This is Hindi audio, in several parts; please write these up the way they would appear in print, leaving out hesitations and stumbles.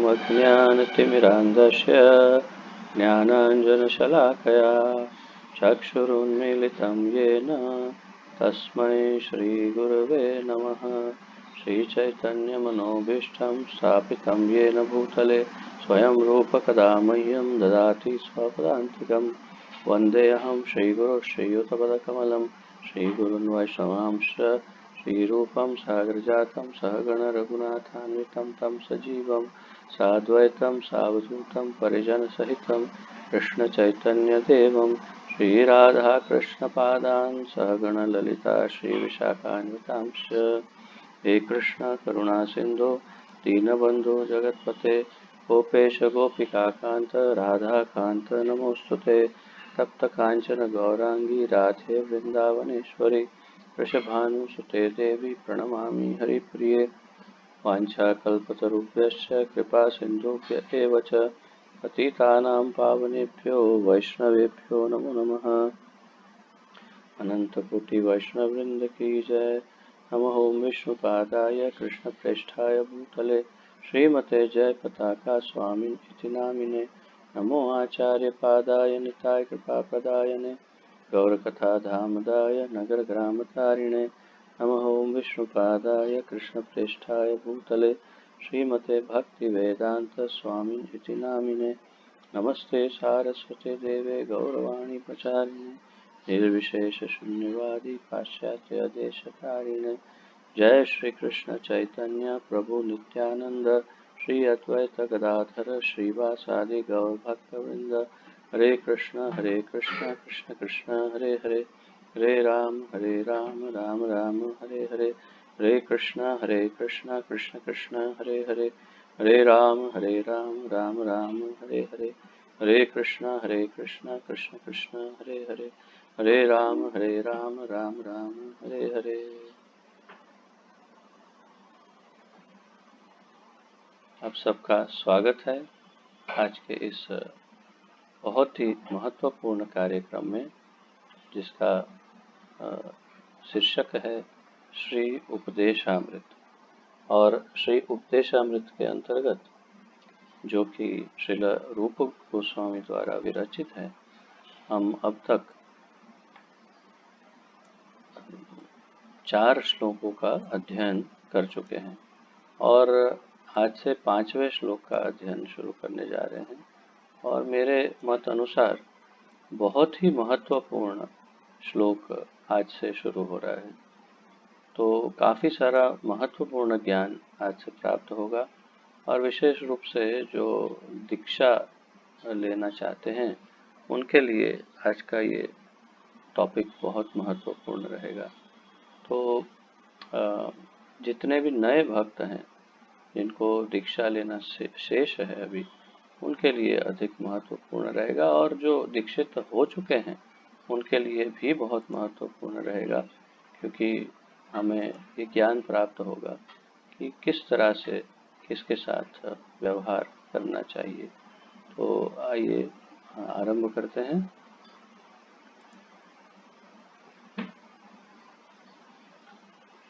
अज्ञानतिमिरान्धस्य ज्ञानाञ्जनशलाकया चक्षुरुन्मीलितं येन तस्मै श्रीगुरवे नमः। श्रीचैतन्यमनोभीष्टं स्थापितं येन भूतले स्वयं रूपकदा मह्यं ददाति स्वपदान्तिकं। वन्देऽहं श्रीगुरुं श्रीयुतपदकमलं श्रीगुरून् वैष्णवांश्च श्रीरूपं साग्रजातं सहगणरघुनाथान्वितं तं सजीवं साद्वैतं सावधूतं परिजनसहितं कृष्णचैतन्यदेवं श्रीराधाकृष्णपादान् सहगणललिता श्रीविशाखान्वितांश्च। हे कृष्ण करुणा सिन्धो दीनबन्धो जगत्पते गोपेश गोपिकान्त राधाकान्त नमोऽस्तुते। तप्त कांचन गौरांगी राधे वृंदावनेश्वरी वृषभानुसुते देवी प्रणमामि हरिप्रिये। वाञ्छाकल्पतरुभ्यश्च कृपा सिन्धुभ्य एव च पतितानां पावनेभ्यो वैष्णवेभ्यो नमो नमः। अनंतकोटि वैष्णववृंद की जय। नमः ओं विष्णुपादाय कृष्णप्रेष्ठाय भूतले श्रीमते जय पताका स्वामिन् इति नामिने। नमो आचार्यपादाय निताय कृपाप्रदायने गौरकथाधामदाय नगरग्रामतारिणे। नमः ओं विष्णुपादाय कृष्णप्रेष्ठाय भूतले श्रीमते भक्तिवेदांत स्वामिन् इति नामिने। नमस्ते सारस्वते देवे गौरवाणी प्रचारिणे निर्विशेष शून्यवादी पाश्चात्य देशतारिणे। जय श्री कृष्ण चैतन्य प्रभु नित्यानंद श्री अद्वैत गदाधर श्रीवासादि गौर भक्तवृंद। हरे कृष्ण कृष्ण कृष्ण हरे हरे हरे राम राम राम हरे हरे। हरे कृष्ण कृष्ण कृष्ण हरे हरे हरे राम राम राम हरे हरे। हरे कृष्ण कृष्ण कृष्ण हरे हरे हरे राम राम राम हरे हरे। आप सबका स्वागत है आज के इस बहुत ही महत्वपूर्ण कार्यक्रम में, जिसका शीर्षक है श्री उपदेशामृत। और श्री उपदेशामृत के अंतर्गत, जो कि श्रील रूप गोस्वामी द्वारा विरचित है, हम अब तक 4 श्लोकों का अध्ययन कर चुके हैं और आज से 5वें श्लोक का अध्ययन शुरू करने जा रहे हैं। और मेरे मत अनुसार बहुत ही महत्वपूर्ण श्लोक आज से शुरू हो रहा है, तो काफ़ी सारा महत्वपूर्ण ज्ञान आज से प्राप्त होगा। और विशेष रूप से जो दीक्षा लेना चाहते हैं उनके लिए आज का ये टॉपिक बहुत महत्वपूर्ण रहेगा। तो जितने भी नए भक्त हैं जिनको दीक्षा लेना शेष है अभी, उनके लिए अधिक महत्वपूर्ण रहेगा, और जो दीक्षित हो चुके हैं उनके लिए भी बहुत महत्वपूर्ण रहेगा, क्योंकि हमें ये ज्ञान प्राप्त होगा कि किस तरह से किसके साथ व्यवहार करना चाहिए। तो आइए आरंभ करते हैं।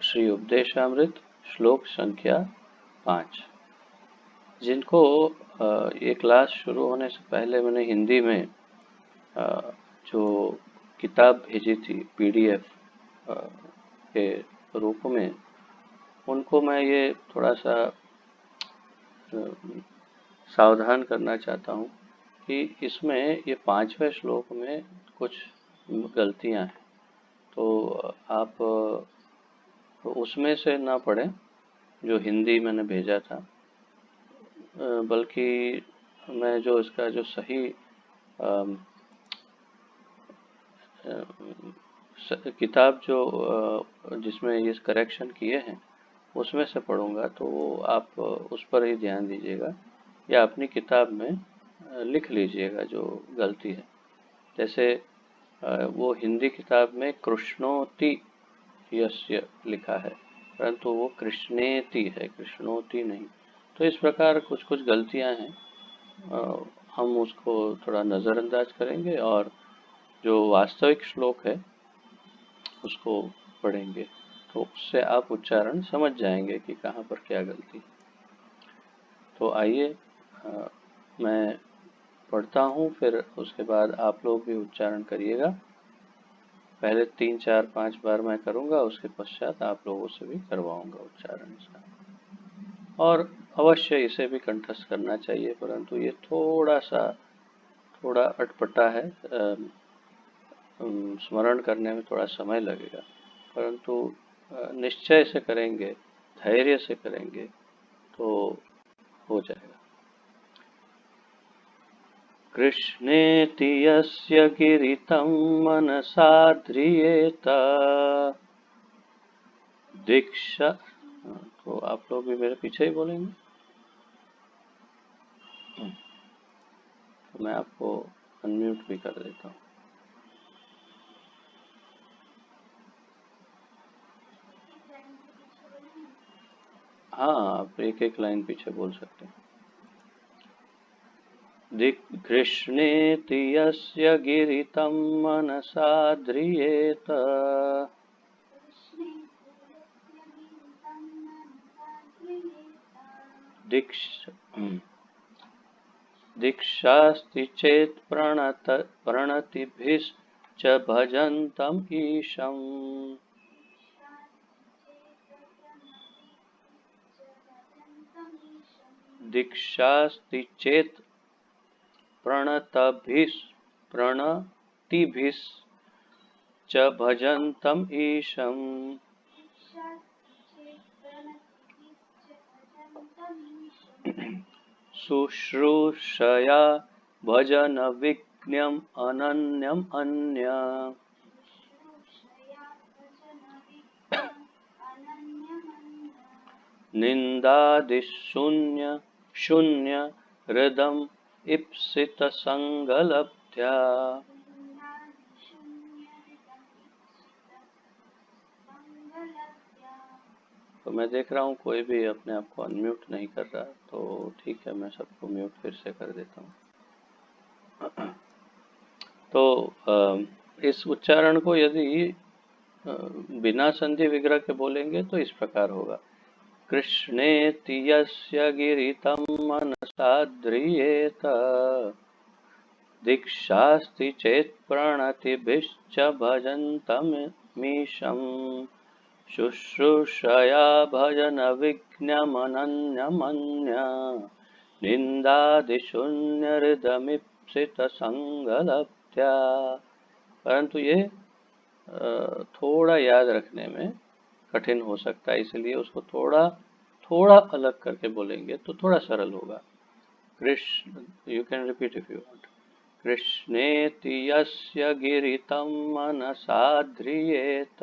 श्री उपदेशामृत श्लोक संख्या 5। जिनको ये क्लास शुरू होने से पहले मैंने हिंदी में जो किताब भेजी थी PDF के रूप में, उनको मैं ये थोड़ा सा सावधान करना चाहता हूँ कि इसमें ये 5वें श्लोक में कुछ गलतियाँ हैं, तो आप उसमें से ना पढ़ें जो हिंदी मैंने भेजा था, बल्कि मैं जो इसका जो सही किताब जो जिसमें ये करेक्शन किए हैं उसमें से पढ़ूंगा, तो आप उस पर ही ध्यान दीजिएगा या अपनी किताब में लिख लीजिएगा जो गलती है। जैसे वो हिंदी किताब में कृष्णोति यस्य लिखा है, परंतु वो कृष्णेति है, कृष्णोति नहीं। तो इस प्रकार कुछ कुछ गलतियां हैं, हम उसको थोड़ा नज़रअंदाज करेंगे और जो वास्तविक श्लोक है उसको पढ़ेंगे, तो उससे आप उच्चारण समझ जाएंगे कि कहाँ पर क्या गलती है। तो आइए मैं पढ़ता हूँ, फिर उसके बाद आप लोग भी उच्चारण करिएगा। पहले 3, 4, 5 बार मैं करूँगा, उसके पश्चात आप लोगों से भी करवाऊँगा उच्चारण इसका। और अवश्य इसे भी कंठस्थ करना चाहिए, परंतु ये थोड़ा अटपटा है, स्मरण करने में थोड़ा समय लगेगा, परंतु निश्चय से करेंगे, धैर्य से करेंगे तो हो जाएगा। कृष्णेति यस्य गिरितं मनसा ध्रियेत दीक्षा। तो आप लोग भी मेरे पीछे ही बोलेंगे, तो मैं आपको अनम्यूट भी कर देता हूँ। हाँ, आप एक एक लाइन पीछे बोल सकते हैं। कृष्णेति यस्य गिरितं मनसा ध्रियेत दीक्षास्ति चेत् प्रणतिभिश्च भजन्तम् ईशम्। दीक्षास्ति चेत् प्रणतिभिश्च भजन्तम् ईशम्। शुश्रूषया भजनविज्ञम् अनन्यम् अन्य। शून्य हृदम् ईप्सितसङ्गलब्ध्या। तो मैं देख रहा हूँ कोई भी अपने आप को अनम्यूट नहीं कर रहा, तो ठीक है, मैं सबको म्यूट फिर से कर देता हूँ। तो इस उच्चारण को यदि बिना संधि विग्रह के बोलेंगे तो इस प्रकार होगा। कृष्णेति यस्य गिरितं मनसा ध्रियेत दीक्षास्ति चेत् प्रणतिभिश्च भजन्तमीशम्। शुश्रूषया भजनविज्ञमनन्यमन्य। निन्दादिशून्यहृदमीप्सितसङ्गलब्ध्या। परंतु ये थोड़ा याद रखने में कठिन हो सकता है, इसलिए उसको थोड़ा अलग करके बोलेंगे तो थोड़ा सरल होगा। Krishna, you can repeat if you want. कृष्णेति यस्य गिरितं मनसा ध्रियेत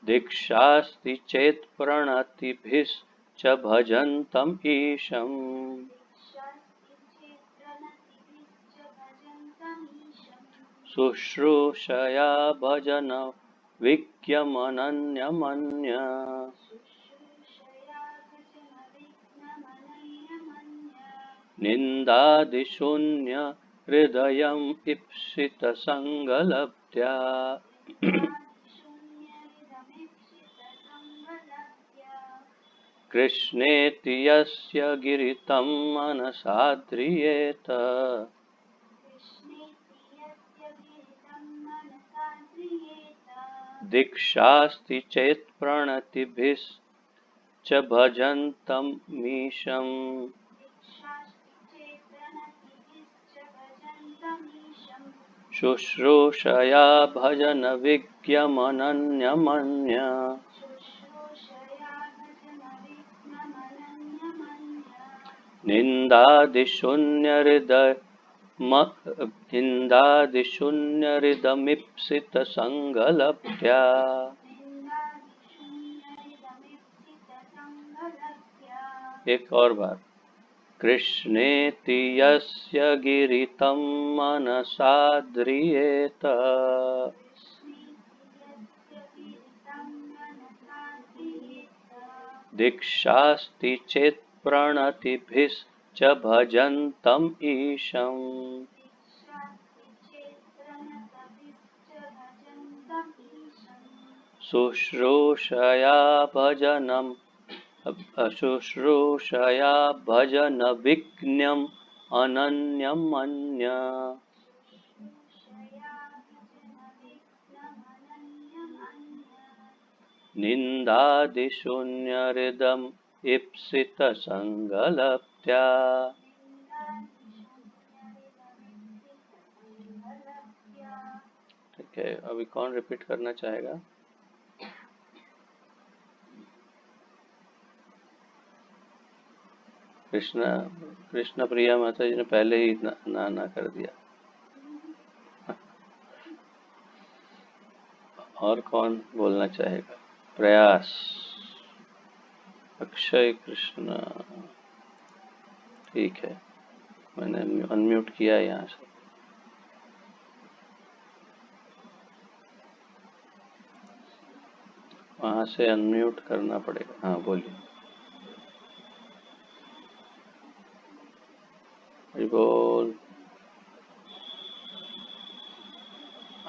दीक्षास्ति चेत् प्रणतिभिश्च भजन्तम् ईशम्। शुश्रूषया भजन विज्ञमनन्यमन्य। निन्दादिशून्य हृदयम् ईप्सितसङ्गलब्ध्या। कृष्णेति यस्य गिरितं मनसा ध्रियेत दीक्षास्ति चेत् प्रणतिभिश्च भजन्तमीशम्। शुश्रूषया भजनविज्ञमनन्यमन्य। निन्दादिशून्यहृदमीप्सितसङ्गलब्ध्या। एक और बार। कृष्णेति यस्य गिरितं मनसा ध्रियेत दीक्षास्ति चेत् प्रणतिभिश्च भजन्तम् ईशम्। शुश्रूषया भजनम शुश्रूषया भजन विज्ञम अनन्यम अन्य निंदादिशून्यरिदम ईप्सित संगलप्त्या। ठीक है, अभी कौन रिपीट करना चाहेगा? कृष्ण प्रिया माता जी ने पहले ही ना कर दिया। और कौन बोलना चाहेगा? प्रयास, अक्षय कृष्ण। ठीक है, मैंने अनम्यूट किया यहाँ से। वहाँ से अनम्यूट करना पड़ेगा। हाँ बोलिए। बोल,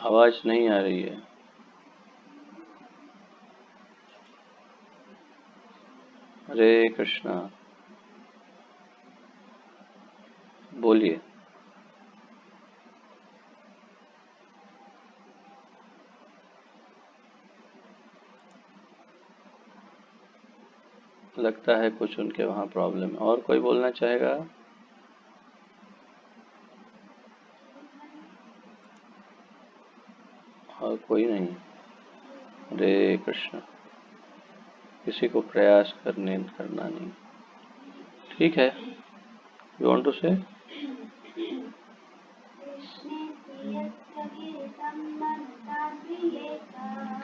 आवाज नहीं आ रही है। हरे कृष्णा, बोलिए। लगता है कुछ उनके वहाँ प्रॉब्लम है। और कोई बोलना चाहेगा? और कोई नहीं? हरे कृष्ण। किसी को प्रयास करना नहीं। ठीक है, यू वांट टू से?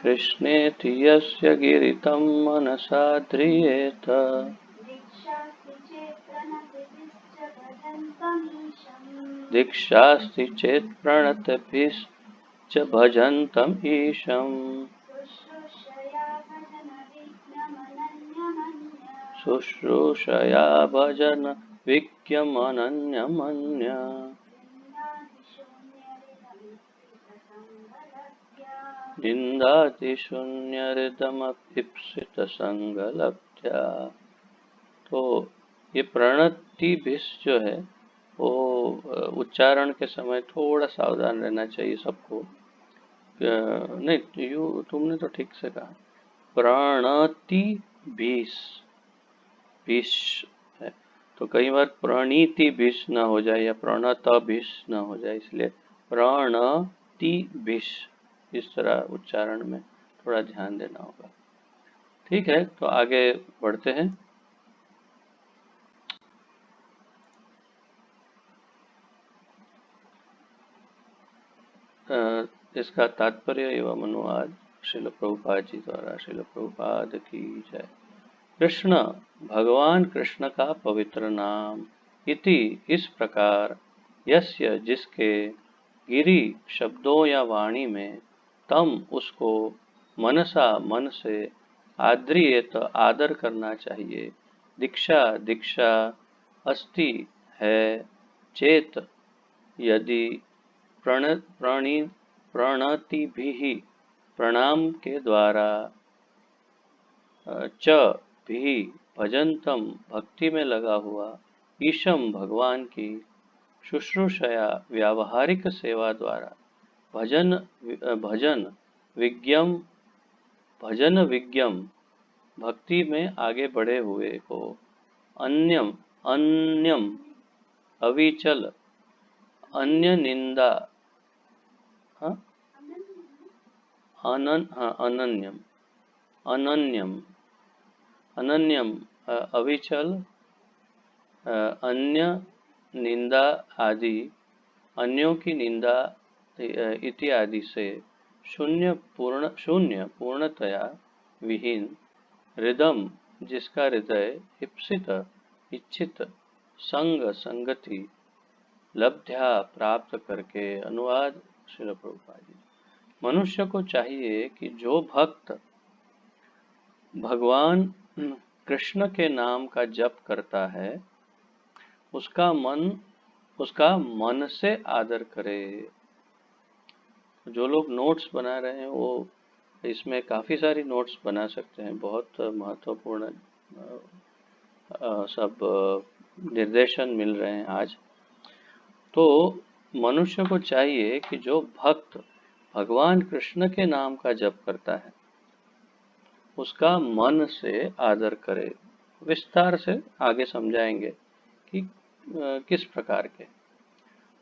कृष्णेति यस्य गिरितं मनसा ध्रियेत दीक्षास्ति चेत् प्रणतभिश्च भजन्तम् ईशम् शुश्रूषया भजन विज्ञमनन्यमन्य निंदातिशून्यरिदमपीप्सित संगलब्ध्या। तो ये प्रणति भिष जो है वो उच्चारण के समय थोड़ा सावधान रहना चाहिए सबको। नहीं, तुमने तो ठीक से कहा, प्रणति भिष है, तो कई बार प्रणीति भिष ना हो जाए या प्रणत भिष ना हो जाए, इसलिए प्रणति भिष इस तरह उच्चारण में थोड़ा ध्यान देना होगा। ठीक है, तो आगे बढ़ते हैं। इसका तात्पर्य एवं अनुवाद श्रील प्रभुपाद जी द्वारा। श्रील प्रभुपाद की जय। कृष्ण, भगवान कृष्ण का पवित्र नाम। इति इस प्रकार, यस्य जिसके, गिरि शब्दों या वाणी में, तम उसको, मनसा मन से, आद्रियेत आदर करना चाहिए, दीक्षा दीक्षा, अस्ति है, चेत यदि, प्रणतिभिः प्रणाम के द्वारा, च भी भजंतम भक्ति में लगा हुआ, ईशम भगवान की, शुश्रूषया व्यावहारिक सेवा द्वारा, भजन विज्ञम भक्ति में आगे बढ़े हुए को, अन्यम अविचल, अन्य निंदा, अनन्यम अविचल, अन्य निंदा आदि, अन्यों की निंदा इत्यादि से, शून्य पूर्णतया विहीन, हृदम जिसका हृदय, इप्सित इच्छित, संगति, लब्ध्या प्राप्त करके। अनुवाद श्रील प्रभुपाद जी। मनुष्य को चाहिए कि जो भक्त भगवान कृष्ण के नाम का जप करता है, उसका मन से आदर करे। जो लोग नोट्स बना रहे हैं वो इसमें काफ़ी सारी नोट्स बना सकते हैं, बहुत महत्वपूर्ण सब निर्देशन मिल रहे हैं आज। तो मनुष्य को चाहिए कि जो भक्त भगवान कृष्ण के नाम का जप करता है उसका मन से आदर करे। विस्तार से आगे समझाएंगे कि किस प्रकार के।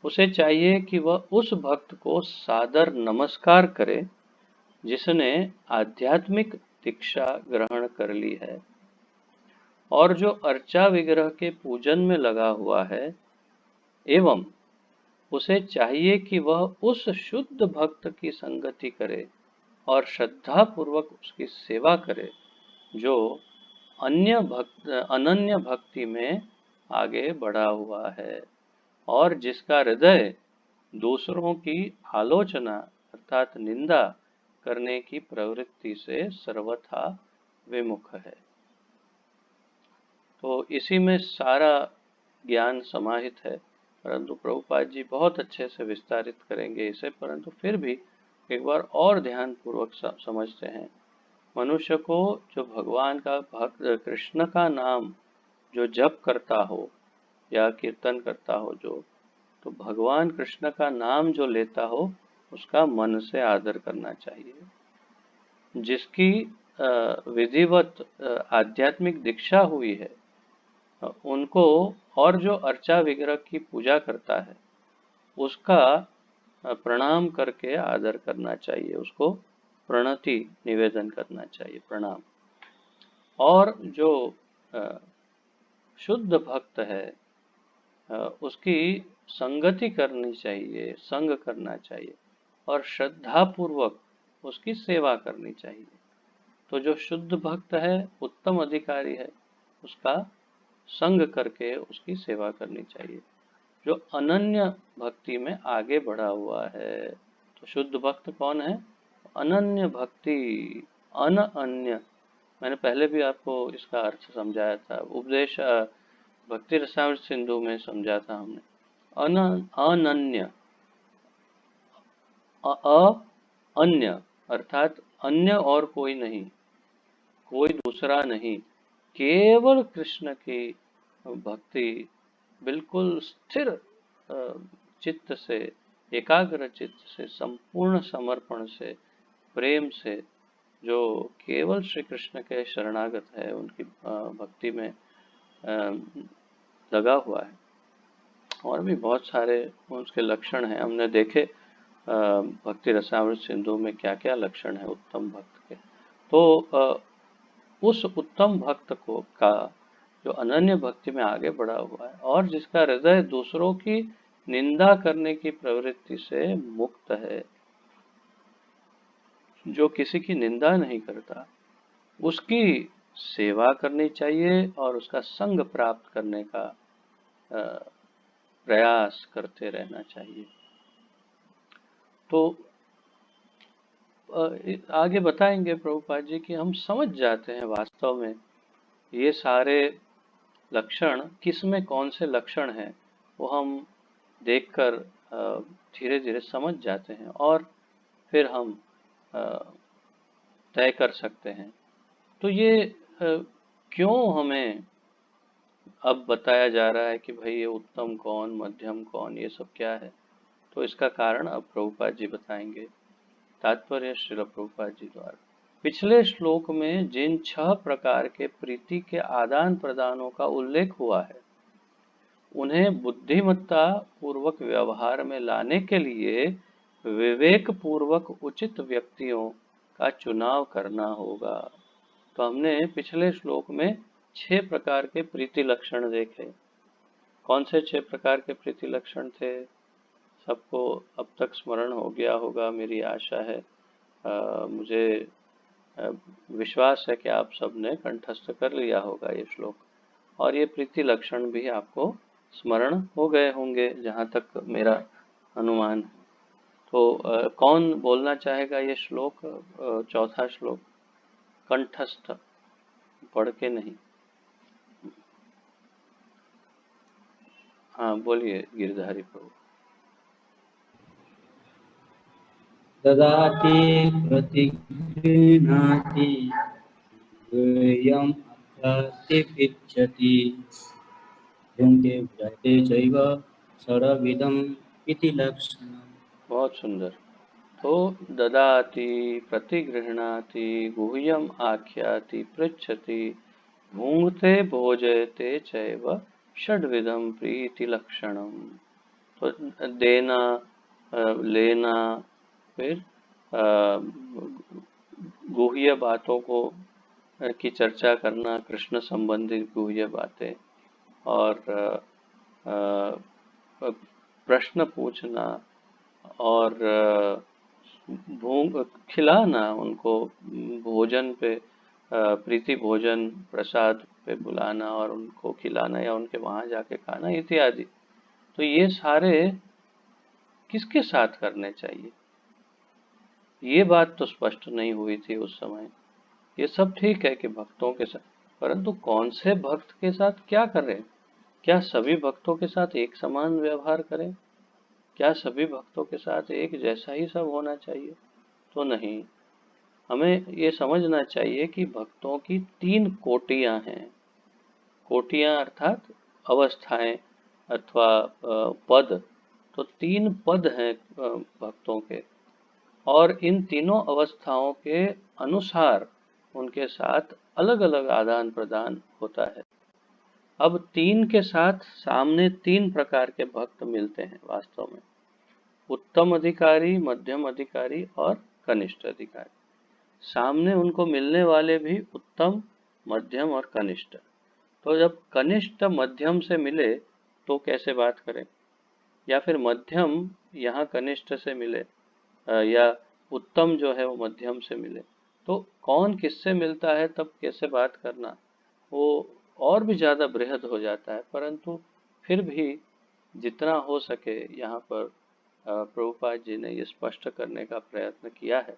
उसे चाहिए कि वह उस भक्त को सादर नमस्कार करे जिसने आध्यात्मिक दीक्षा ग्रहण कर ली है और जो अर्चा विग्रह के पूजन में लगा हुआ है, एवं उसे चाहिए कि वह उस शुद्ध भक्त की संगति करे और श्रद्धा पूर्वक उसकी सेवा करे जो अनन्य भक्ति में आगे बढ़ा हुआ है और जिसका हृदय दूसरों की आलोचना अर्थात निंदा करने की प्रवृत्ति से सर्वथा विमुख है। तो इसी में सारा ज्ञान समाहित है, परंतु प्रभुपाद जी बहुत अच्छे से विस्तारित करेंगे इसे, परंतु फिर भी एक बार और ध्यान पूर्वक समझते हैं। मनुष्य को जो भगवान का भक्त कृष्ण का नाम जो जप करता हो या कीर्तन करता हो, जो तो भगवान कृष्ण का नाम जो लेता हो उसका मन से आदर करना चाहिए। जिसकी विधिवत आध्यात्मिक दीक्षा हुई है उनको, और जो अर्चा विग्रह की पूजा करता है उसका प्रणाम करके आदर करना चाहिए, उसको प्रणति निवेदन करना चाहिए, प्रणाम। और जो शुद्ध भक्त है उसकी संगति करनी चाहिए, संग करना चाहिए और श्रद्धा पूर्वक उसकी सेवा करनी चाहिए। तो जो शुद्ध भक्त है, उत्तम अधिकारी है, उसका संग करके उसकी सेवा करनी चाहिए। जो अनन्य भक्ति में आगे बढ़ा हुआ है, तो शुद्ध भक्त कौन है? अनन्य भक्ति, अन्य। मैंने पहले भी आपको इसका अर्थ समझाया था, उपदेश भक्ति रसायन सिंधु में समझा था हमने। अनन्य, अन्य अर्थात अन्य और कोई नहीं, कोई दूसरा नहीं, केवल कृष्ण की भक्ति बिल्कुल स्थिर चित्त से, एकाग्र चित्त से, संपूर्ण समर्पण से, प्रेम से, जो केवल श्री कृष्ण के शरणागत है, उनकी भक्ति में लगा हुआ है। और भी बहुत सारे उसके लक्षण हैं, हमने देखे भक्ति रसामृत सिंधु में क्या क्या लक्षण है उत्तम भक्त के। तो उस उत्तम भक्त को का जो अनन्य भक्ति में आगे बढ़ा हुआ है और जिसका हृदय दूसरों की निंदा करने की प्रवृत्ति से मुक्त है, जो किसी की निंदा नहीं करता, उसकी सेवा करनी चाहिए और उसका संग प्राप्त करने का प्रयास करते रहना चाहिए। तो आगे बताएंगे प्रभुपाद जी कि हम समझ जाते हैं वास्तव में ये सारे लक्षण किस में कौन से लक्षण हैं, वो हम देखकर धीरे धीरे समझ जाते हैं और फिर हम तय कर सकते हैं। तो ये क्यों हमें अब बताया जा रहा है कि भाई ये उत्तम कौन, मध्यम कौन, ये सब क्या है? तो इसका कारण अब प्रभुपाद जी बताएंगे। तात्पर्य श्रील प्रभुपाद जी द्वारा। पिछले श्लोक में जिन 6 प्रकार के प्रीति के आदान प्रदानों का उल्लेख हुआ है, उन्हें बुद्धिमत्ता पूर्वक व्यवहार में लाने के लिए विवेक पूर्वक उचित व्यक्तियों का चुनाव करना होगा। तो हमने पिछले श्लोक में 6 प्रकार के प्रीति लक्षण देखे। कौन से 6 प्रकार के प्रीति लक्षण थे? सबको अब तक स्मरण हो गया होगा, मेरी आशा है। मुझे विश्वास है कि आप सबने कंठस्थ कर लिया होगा ये श्लोक, और ये प्रीति लक्षण भी आपको स्मरण हो गए होंगे जहाँ तक मेरा अनुमान है। तो कौन बोलना चाहेगा ये श्लोक, चौथा श्लोक कंठस्थ, पढ़ के नहीं? हाँ बोलिए गिरधारी प्रभु। ददाति प्रतिगृह्णाति गुह्यम् अभ्याति पृच्छति भुङ्क्ते भुजते चैव षडविधम् इति लक्षणम्। बहुत सुंदर। तो ददाति प्रतिगृह्णाति गुह्यम आख्याति पृच्छति भुङ्क्ते भोजयते चैव षड्विधम प्रीति लक्षणम। तो देना, लेना, फिर गुह्य बातों को की चर्चा करना, कृष्ण संबंधित गुह्य बातें, और प्रश्न पूछना, और खिलाना उनको, भोजन पे, प्रीति भोजन प्रसाद पे बुलाना और उनको खिलाना या उनके वहां जाके खाना इत्यादि। तो ये सारे किसके साथ करने चाहिए, ये बात तो स्पष्ट नहीं हुई थी उस समय। ये सब ठीक है कि भक्तों के साथ, परंतु कौन से भक्त के साथ क्या करें? क्या सभी भक्तों के साथ एक समान व्यवहार करें? क्या सभी भक्तों के साथ एक जैसा ही सब होना चाहिए? तो नहीं। हमें ये समझना चाहिए कि भक्तों की 3 कोटियां हैं। कोटियां अर्थात अवस्थाएं अथवा पद। तो 3 पद हैं भक्तों के, और इन तीनों अवस्थाओं के अनुसार उनके साथ अलग अलग आदान प्रदान होता है। अब 3 के साथ सामने 3 प्रकार के भक्त मिलते हैं वास्तव में: उत्तम अधिकारी, मध्यम अधिकारी और कनिष्ठ अधिकारी। सामने उनको मिलने वाले भी उत्तम, मध्यम और कनिष्ठ। तो जब कनिष्ठ मध्यम से मिले तो कैसे बात करें, या फिर मध्यम यहाँ कनिष्ठ से मिले, या उत्तम जो है वो मध्यम से मिले, तो कौन किससे मिलता है तब कैसे बात करना, वो और भी ज़्यादा बृहद हो जाता है। परंतु फिर भी जितना हो सके यहाँ पर प्रभुपाद जी ने ये स्पष्ट करने का प्रयत्न किया है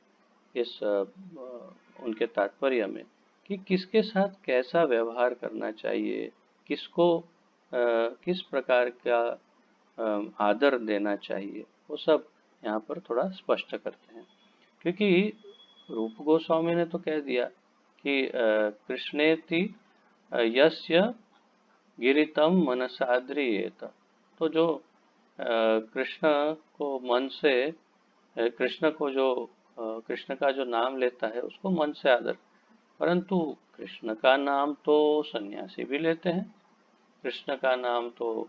इस उनके तात्पर्य में, कि किसके साथ कैसा व्यवहार करना चाहिए, किसको किस प्रकार का आदर देना चाहिए, वो सब यहाँ पर थोड़ा स्पष्ट करते हैं। क्योंकि रूप गोस्वामी ने तो कह दिया कि कृष्णेति यस्य गिरितम मनसाद्रियेत। तो जो कृष्ण को मन से, कृष्ण को जो कृष्ण का जो नाम लेता है उसको मन से आदर। परंतु कृष्ण का नाम तो सन्यासी भी लेते हैं, कृष्ण का नाम तो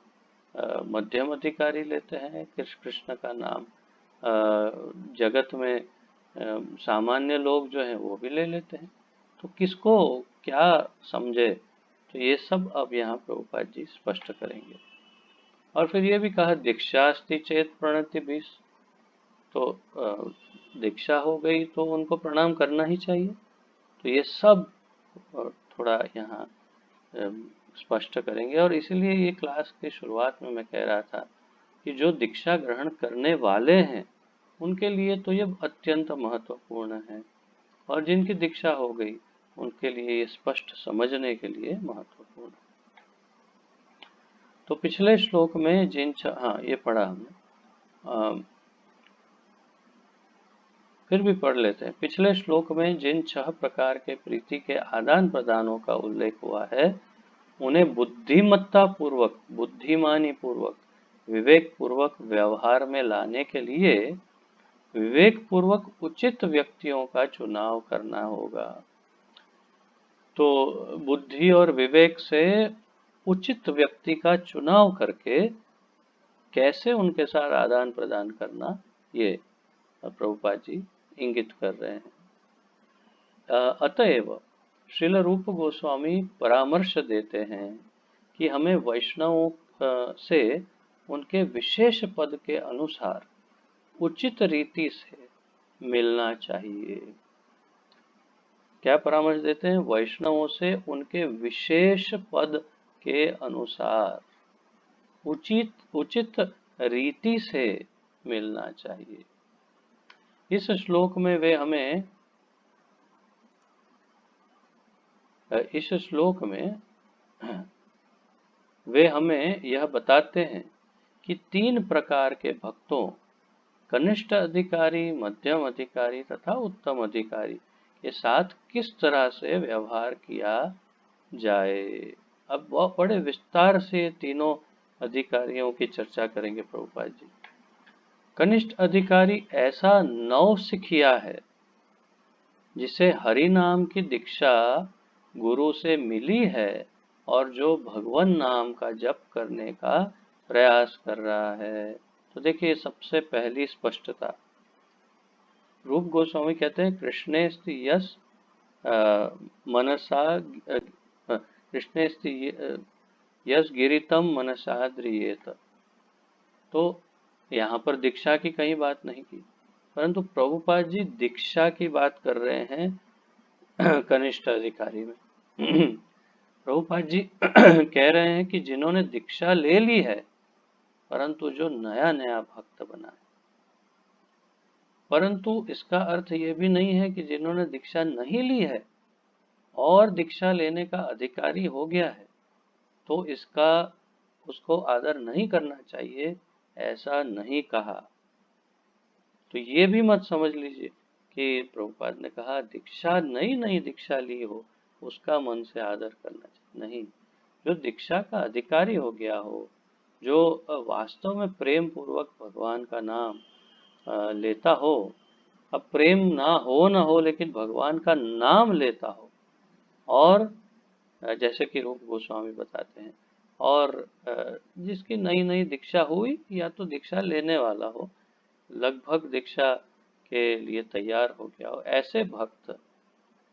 मध्यम अधिकारी लेते हैं, कृष्ण का नाम जगत में सामान्य लोग जो हैं वो भी ले लेते हैं। तो किसको क्या समझे, तो ये सब अब यहाँ प्रभुपाद जी स्पष्ट करेंगे। और फिर ये भी कहा दीक्षास्ति चेत प्रणति बीस। तो दीक्षा हो गई तो उनको प्रणाम करना ही चाहिए। तो ये सब थोड़ा यहाँ स्पष्ट करेंगे। और इसीलिए ये क्लास की शुरुआत में मैं कह रहा था कि जो दीक्षा ग्रहण करने वाले हैं उनके लिए तो ये अत्यंत महत्वपूर्ण है, और जिनकी दीक्षा हो गई उनके लिए ये स्पष्ट समझने के लिए महत्वपूर्ण है। तो पिछले श्लोक में हाँ ये पढ़ा हमने, फिर भी पढ़ लेते हैं। पिछले श्लोक में जिन 6 प्रकार के प्रीति के आदान प्रदानों का उल्लेख हुआ है उन्हें बुद्धिमत्ता पूर्वक, बुद्धिमानी पूर्वक, विवेक पूर्वक व्यवहार में लाने के लिए विवेक पूर्वक उचित व्यक्तियों का चुनाव करना होगा। तो बुद्धि और विवेक से उचित व्यक्ति का चुनाव करके कैसे उनके साथ आदान प्रदान करना, ये प्रभुपाद जी इंगित कर रहे हैं। अतएव श्रील रूप गोस्वामी परामर्श देते हैं कि हमें वैष्णवों से उनके विशेष पद के अनुसार उचित रीति से मिलना चाहिए। क्या परामर्श देते हैं? वैष्णवों से उनके विशेष पद के अनुसार उचित रीति से मिलना चाहिए। इस श्लोक में वे हमें यह बताते हैं कि 3 प्रकार के भक्तों कनिष्ठ अधिकारी, मध्यम अधिकारी तथा उत्तम अधिकारी के साथ किस तरह से व्यवहार किया जाए। अब वह बड़े विस्तार से तीनों अधिकारियों की चर्चा करेंगे प्रभुपाद जी। कनिष्ठ अधिकारी ऐसा नौसिखिया है जिसे हरि नाम की दीक्षा गुरु से मिली है और जो भगवान नाम का जप करने का प्रयास कर रहा है। तो देखिए सबसे पहली स्पष्टता, रूप गोस्वामी कहते हैं कृष्णेस्ति यस मनसा कृष्णेस्ति यस गिरितम मनसा द्रियेत। तो यहाँ पर दीक्षा की कहीं बात नहीं की, परंतु प्रभुपाद जी दीक्षा की बात कर रहे हैं कनिष्ठ अधिकारी में। प्रभुपाद जी कह रहे हैं कि जिन्होंने दीक्षा ले ली है परंतु जो नया नया भक्त बना है, परंतु इसका अर्थ ये भी नहीं है कि जिन्होंने दीक्षा नहीं ली है और दीक्षा लेने का अधिकारी हो गया है तो इसका उसको आदर नहीं करना चाहिए, ऐसा नहीं कहा। तो ये भी मत समझ लीजिए कि प्रभुपाद ने कहा दीक्षा नई नई दीक्षा ली हो उसका मन से आदर करना चाहिए, नहीं। जो दीक्षा का अधिकारी हो गया हो, जो वास्तव में प्रेम पूर्वक भगवान का नाम लेता हो, अब प्रेम ना हो लेकिन भगवान का नाम लेता हो, और जैसे कि रूप गोस्वामी बताते हैं, और जिसकी नई नई दीक्षा हुई या तो दीक्षा लेने वाला हो, लगभग दीक्षा के लिए तैयार हो गया हो, ऐसे भक्त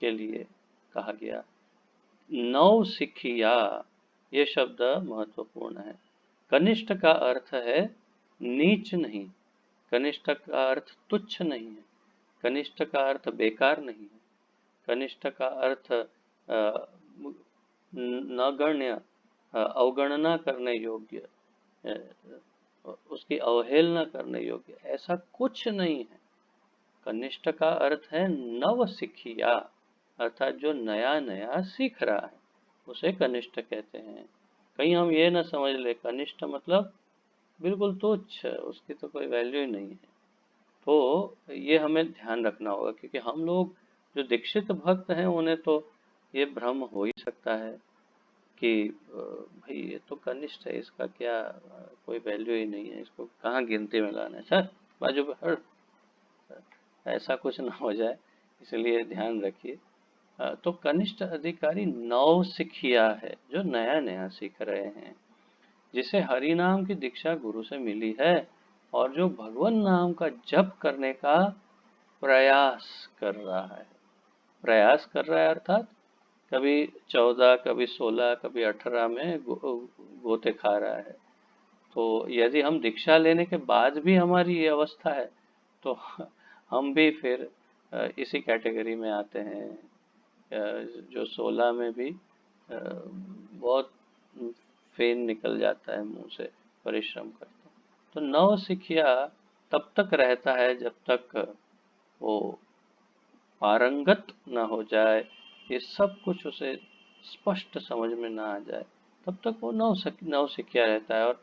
के लिए कहा गया। नौसिखिया ये शब्द महत्वपूर्ण है। कनिष्ठ का अर्थ है नीच नहीं, कनिष्ठ का अर्थ तुच्छ नहीं है, कनिष्ठ का अर्थ बेकार नहीं है, कनिष्ठ का अर्थ नगण्य, अवगणना करने योग्य, उसकी अवहेलना करने योग्य, ऐसा कुछ नहीं है। कनिष्ठ का अर्थ है नवसिखिया, अर्थात जो नया नया सीख रहा है उसे कनिष्ठ कहते हैं। कहीं हम ये ना समझ ले कनिष्ठ मतलब बिल्कुल तुच्छ, उसकी तो कोई वैल्यू ही नहीं है। तो ये हमें ध्यान रखना होगा, क्योंकि हम लोग जो दीक्षित भक्त हैं उन्हें तो ये भ्रम हो ही सकता है कि भाई ये तो कनिष्ठ है, इसका क्या कोई वैल्यू ही नहीं है, इसको कहाँ गिनती में लाना है, सर बाजू पे हट, ऐसा कुछ ना हो जाए, इसलिए ध्यान रखिए। तो कनिष्ठ अधिकारी नौसिखिया है, जो नया नया सीख रहे हैं, जिसे हरि नाम की दीक्षा गुरु से मिली है और जो भगवान नाम का जप करने का प्रयास कर रहा है। प्रयास कर रहा है अर्थात कभी 14, कभी 16, कभी 18 में गोते खा रहा है। तो यदि हम दीक्षा लेने के बाद भी हमारी ये अवस्था है तो हम भी फिर इसी कैटेगरी में आते हैं, जो 16 में भी बहुत फेन निकल जाता है मुंह से, परिश्रम करते हैं। तो नवसिखिया तब तक रहता है जब तक वो पारंगत न हो जाए, ये सब कुछ उसे स्पष्ट समझ में ना आ जाए, तब तक वो नवसिखिया रहता है। और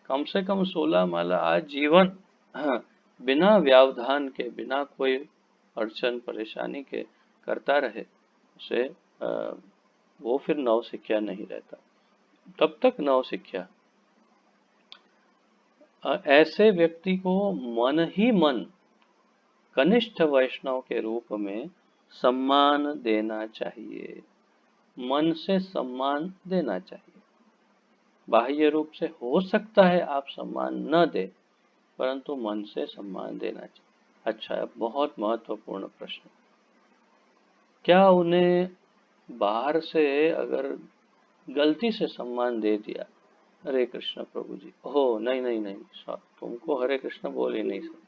कम से कम 16 माला आज जीवन बिना व्यवधान के, बिना कोई अड़चन परेशानी के करता रहे, उसे वो फिर नवसिखिया नहीं रहता, तब तक नवसिखिया। ऐसे व्यक्ति को मन ही मन कनिष्ठ वैष्णव के रूप में सम्मान देना चाहिए, मन से सम्मान देना चाहिए। बाह्य रूप से हो सकता है आप सम्मान न दे, परंतु मन से सम्मान देना चाहिए। अच्छा, अब बहुत महत्वपूर्ण प्रश्न, क्या उन्हें बाहर से अगर गलती से सम्मान दे दिया, हरे कृष्ण प्रभु जी, हो नहीं नहीं नहीं, तुमको हरे कृष्ण बोल ही नहीं सकते,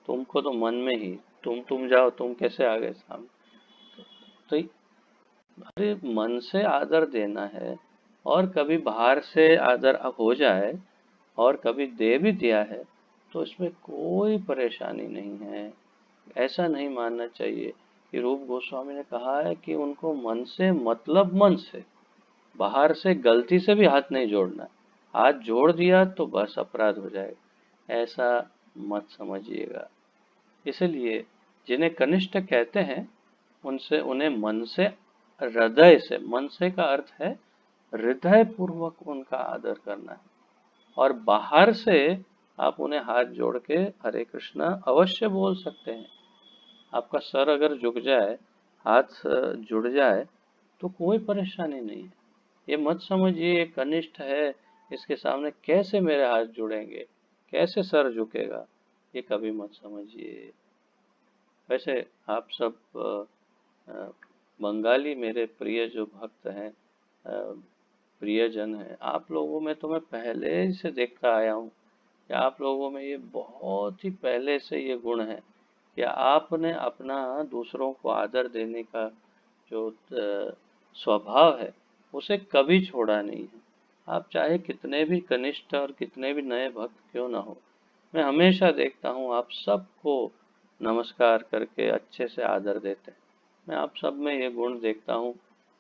तुमको तो मन में ही, तुम जाओ, तुम कैसे आ गए सामने। तो अरे मन से आदर देना है, और कभी बाहर से आदर हो जाए और कभी दे भी दिया है तो इसमें कोई परेशानी नहीं है। ऐसा नहीं मानना चाहिए कि रूप गोस्वामी ने कहा है कि उनको मन से मतलब मन से, बाहर से गलती से भी हाथ नहीं जोड़ना, हाथ जोड़ दिया तो बस अपराध हो जाएगा, ऐसा मत समझिएगा। इसलिए जिन्हें कनिष्ठ कहते हैं उनसे उन्हें मन से, हृदय से, मन से का अर्थ है हृदय पूर्वक उनका आदर करना है। और बाहर से आप उन्हें हाथ जोड़ के हरे कृष्णा अवश्य बोल सकते हैं। आपका सर अगर झुक जाए, हाथ जुड़ जाए, तो कोई परेशानी नहीं है। ये मत समझिए ये कनिष्ठ है, इसके सामने कैसे मेरे हाथ जुड़ेंगे, कैसे सर झुकेगा, ये कभी मत समझिए। वैसे आप सब अ, बंगाली मेरे प्रिय जो भक्त हैं, प्रियजन हैं, आप लोगों में तो मैं पहले से देखता आया हूँ कि आप लोगों में ये बहुत ही पहले से ये गुण है कि आपने अपना दूसरों को आदर देने का जो स्वभाव है उसे कभी छोड़ा नहीं है। आप चाहे कितने भी कनिष्ठ और कितने भी नए भक्त क्यों ना हो, मैं हमेशा देखता हूँ आप सबको नमस्कार करके अच्छे से आदर देते हैं। मैं आप सब में ये गुण देखता हूँ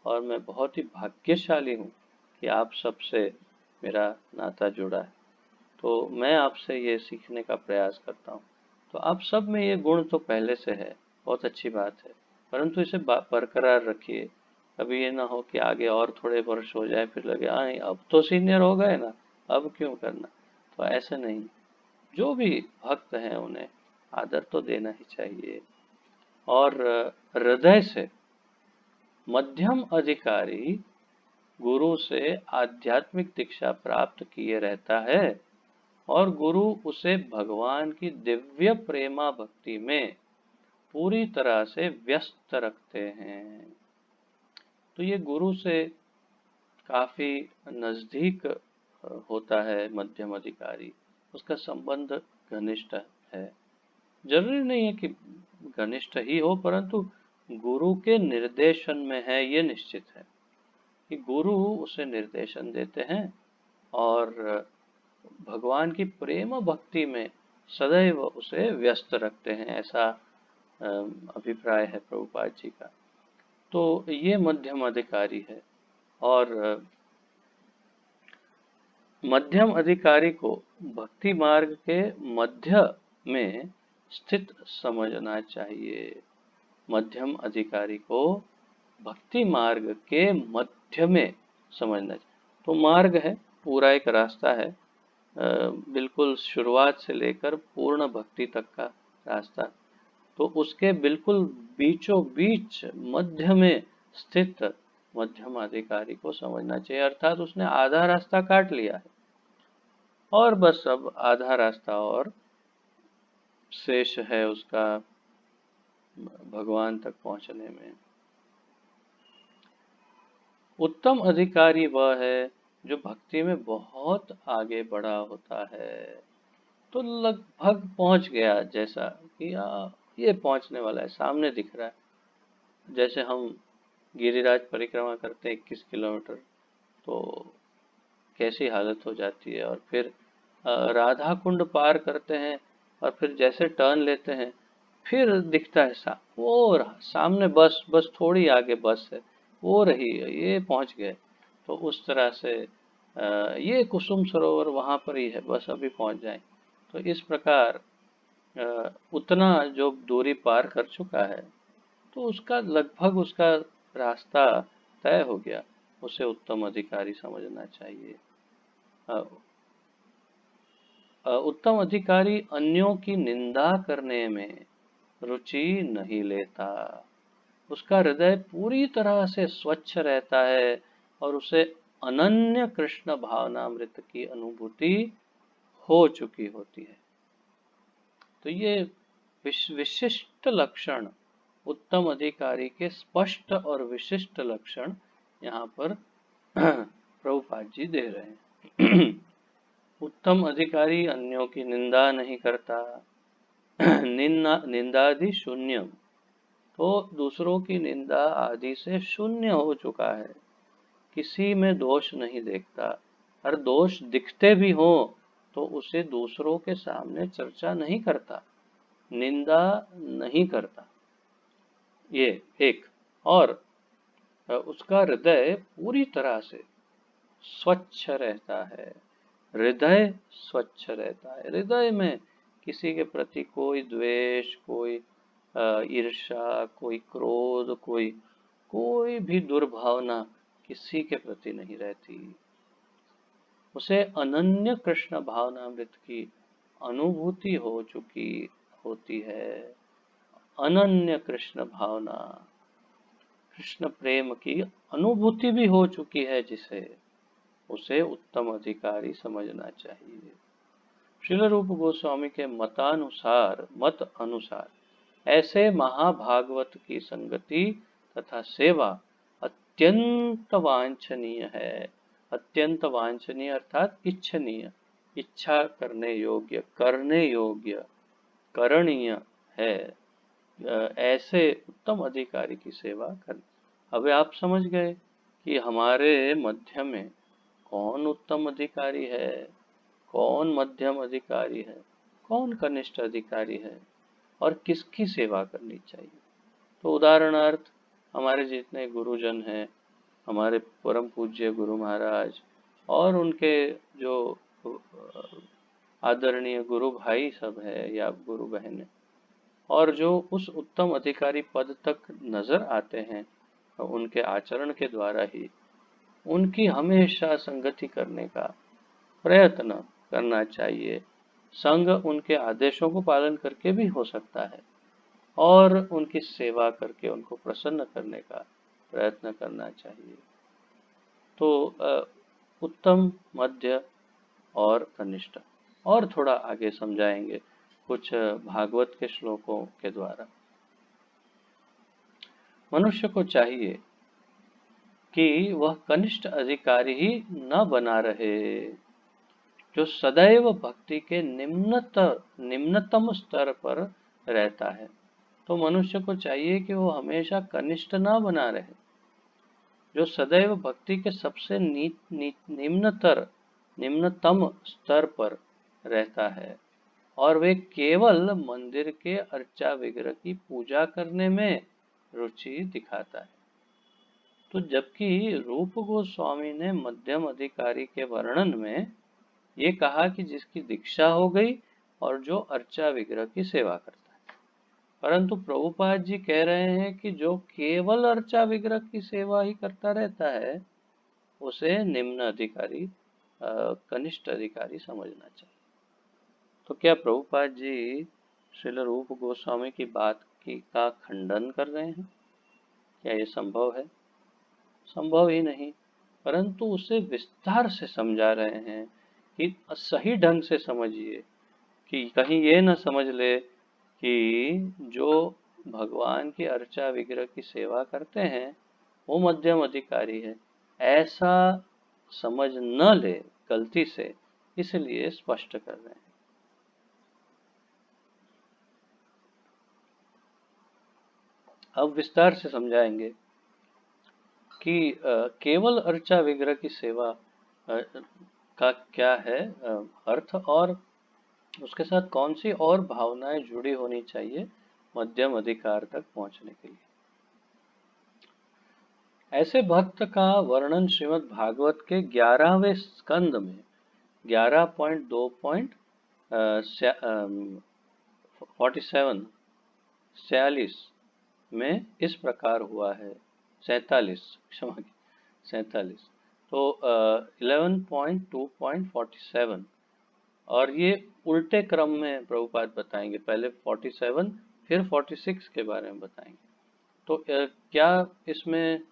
और मैं बहुत ही भाग्यशाली हूँ कि आप सबसे मेरा नाता जुड़ा है। तो मैं आपसे ये सीखने का प्रयास करता हूँ। तो आप सब में ये गुण तो पहले से है, बहुत अच्छी बात है, परंतु इसे बरकरार रखिए। कभी ये ना हो कि आगे और थोड़े वर्ष हो जाए फिर लगे हाँ अब तो सीनियर हो गए ना, अब क्यों करना। तो ऐसे नहीं, जो भी भक्त हैं उन्हें आदर तो देना ही चाहिए। और हृदय से मध्यम अधिकारी गुरु से आध्यात्मिक दीक्षा प्राप्त किए रहता है और गुरु उसे भगवान की दिव्य प्रेमा भक्ति में पूरी तरह से व्यस्त रखते हैं। तो ये गुरु से काफी नजदीक होता है मध्यम अधिकारी, उसका संबंध घनिष्ठ है। जरूरी नहीं है कि घनिष्ठ ही हो, परंतु गुरु के निर्देशन में है ये निश्चित है कि गुरु उसे निर्देशन देते हैं और भगवान की प्रेम भक्ति में सदैव उसे व्यस्त रखते हैं, ऐसा अभिप्राय है प्रभुपाद जी का। तो ये मध्यम अधिकारी है। और मध्यम अधिकारी को भक्ति मार्ग के मध्य में स्थित समझना चाहिए। मध्यम अधिकारी को भक्ति मार्ग के मध्य में समझना चाहिए। तो मार्ग है, पूरा एक रास्ता है, बिल्कुल शुरुआत से लेकर पूर्ण भक्ति तक का रास्ता। तो उसके बिल्कुल बीचों बीच मध्य में स्थित मध्यम अधिकारी को समझना चाहिए, अर्थात उसने आधा रास्ता काट लिया है और बस अब आधा रास्ता और शेष है उसका भगवान तक पहुंचने में। उत्तम अधिकारी वह है जो भक्ति में बहुत आगे बढ़ा होता है, तो लगभग पहुंच गया, जैसा कि ये पहुंचने वाला है, सामने दिख रहा है। जैसे हम गिरिराज परिक्रमा करते हैं 21 किलोमीटर, तो कैसी हालत हो जाती है। और फिर राधा कुंड पार करते हैं और फिर जैसे टर्न लेते हैं फिर दिखता है वो रहा सामने, बस बस थोड़ी आगे बस है, वो रही, ये पहुंच गए। तो उस तरह से ये कुसुम सरोवर वहां पर ही है, बस अभी पहुंच जाए। तो इस प्रकार उतना जो दूरी पार कर चुका है तो उसका लगभग उसका रास्ता तय हो गया, उसे उत्तम अधिकारी समझना चाहिए। अ, उत्तम अधिकारी अन्यों की निंदा करने में रुचि नहीं लेता, उसका हृदय पूरी तरह से स्वच्छ रहता है और उसे अनन्य कृष्ण भावनामृत की अनुभूति हो चुकी होती है। तो ये विशिष्ट लक्षण, उत्तम अधिकारी के स्पष्ट और विशिष्ट लक्षण यहाँ पर प्रभुपाद जी दे रहे हैं। उत्तम अधिकारी अन्यों की निंदा नहीं करता, निंदादि शून्यम, तो दूसरों की निंदा आदि से शून्य हो चुका है, किसी में दोष नहीं देखता। और दोष दिखते भी हो तो उसे दूसरों के सामने चर्चा नहीं करता, निंदा नहीं करता। ये एक। और उसका हृदय पूरी तरह से स्वच्छ रहता है, हृदय स्वच्छ रहता है, हृदय में किसी के प्रति कोई द्वेष, कोई ईर्ष्या, कोई क्रोध, कोई कोई भी दुर्भावना किसी के प्रति नहीं रहती। उसे अनन्य कृष्ण भावनामृत की अनुभूति हो चुकी होती है। अनन्य कृष्ण भावना, कृष्ण प्रेम की अनुभूति भी हो चुकी है जिसे, उसे उत्तम अधिकारी समझना चाहिए। श्रील रूप गोस्वामी के मत अनुसार ऐसे महाभागवत की संगति तथा सेवा अत्यंत वांछनीय है। अत्यंत वांछनीय अर्थात इच्छनीय, इच्छा करने योग्य, करने योग्य, करणीय है। ऐसे उत्तम अधिकारी की सेवा करनी। अब आप समझ गए कि हमारे मध्य में कौन उत्तम अधिकारी है, कौन मध्यम अधिकारी है, कौन कनिष्ठ अधिकारी है और किसकी सेवा करनी चाहिए। तो उदाहरणार्थ हमारे जितने गुरुजन हैं, हमारे परम पूज्य गुरु महाराज और उनके जो आदरणीय गुरु भाई सब है या गुरु बहन, और जो उस उत्तम अधिकारी पद तक नजर आते हैं उनके आचरण के द्वारा ही, उनकी हमेशा संगति करने का प्रयत्न करना चाहिए। संग उनके आदेशों को पालन करके भी हो सकता है और उनकी सेवा करके उनको प्रसन्न करने का प्रयत्न करना चाहिए। तो उत्तम, मध्य और कनिष्ठ और थोड़ा आगे समझाएंगे कुछ भागवत के श्लोकों के द्वारा। मनुष्य को चाहिए कि वह कनिष्ठ अधिकारी ही न बना रहे, जो सदैव भक्ति के निम्नतम स्तर पर रहता है। तो मनुष्य को चाहिए कि वो हमेशा कनिष्ठ ना बना रहे, जो सदैव भक्ति के सबसे निम्नतम स्तर पर रहता है और वे केवल मंदिर के अर्चा विग्रह की पूजा करने में रुचि दिखाता है। तो जबकि रूप गोस्वामी ने मध्यम अधिकारी के वर्णन में ये कहा कि जिसकी दीक्षा हो गई और जो अर्चा विग्रह की सेवा करता है, परंतु प्रभुपाद जी कह रहे हैं कि जो केवल अर्चा विग्रह की सेवा ही करता रहता है उसे निम्न अधिकारी, कनिष्ठ अधिकारी समझना चाहिए। तो क्या प्रभुपाद जी श्रील रूप गोस्वामी की बात का खंडन कर रहे हैं? क्या ये संभव है? संभव ही नहीं, परंतु उसे विस्तार से समझा रहे हैं कि सही ढंग से समझिए, कि कहीं ये न समझ ले कि जो भगवान की अर्चा विग्रह की सेवा करते हैं वो मध्यम अधिकारी है, ऐसा समझ न ले गलती से, इसलिए स्पष्ट कर रहे हैं। अब विस्तार से समझाएंगे कि केवल अर्चा विग्रह की सेवा का क्या है अर्थ, और उसके साथ कौन सी और भावनाएं जुड़ी होनी चाहिए मध्यम अधिकार तक पहुंचने के लिए। ऐसे भक्त का वर्णन श्रीमद् भागवत के 11वें स्कंद में 11.47 में इस प्रकार हुआ है। 47, क्षमा की 47, तो 11.2.47, और ये उल्टे क्रम में प्रभुपाद बताएंगे, पहले 47 फिर 46 के बारे में बताएंगे। तो क्या इसमें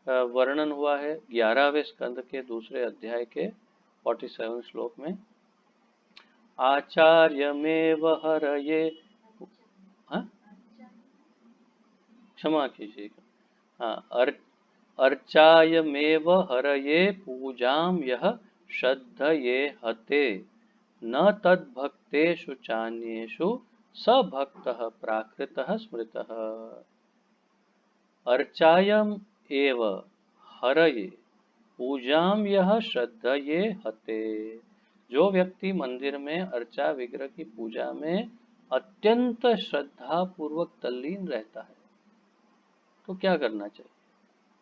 वर्णन हुआ है 11वें स्कंद के दूसरे अध्याय के 47 श्लोक में? आचार्यमेव हरये, क्षमा कीजिएगा, हाँ, अर्चायमेव हरये पूजां यः श्रद्धये हते, न तद्भक्तेषु चान्येषु स भक्तः प्राकृतः स्मृतः। अर्चायम एव हरये पूजां यः श्रद्धये हते, जो व्यक्ति मंदिर में अर्चा विग्रह की पूजा में अत्यंत श्रद्धा पूर्वक तल्लीन रहता है, तो क्या करना चाहिए?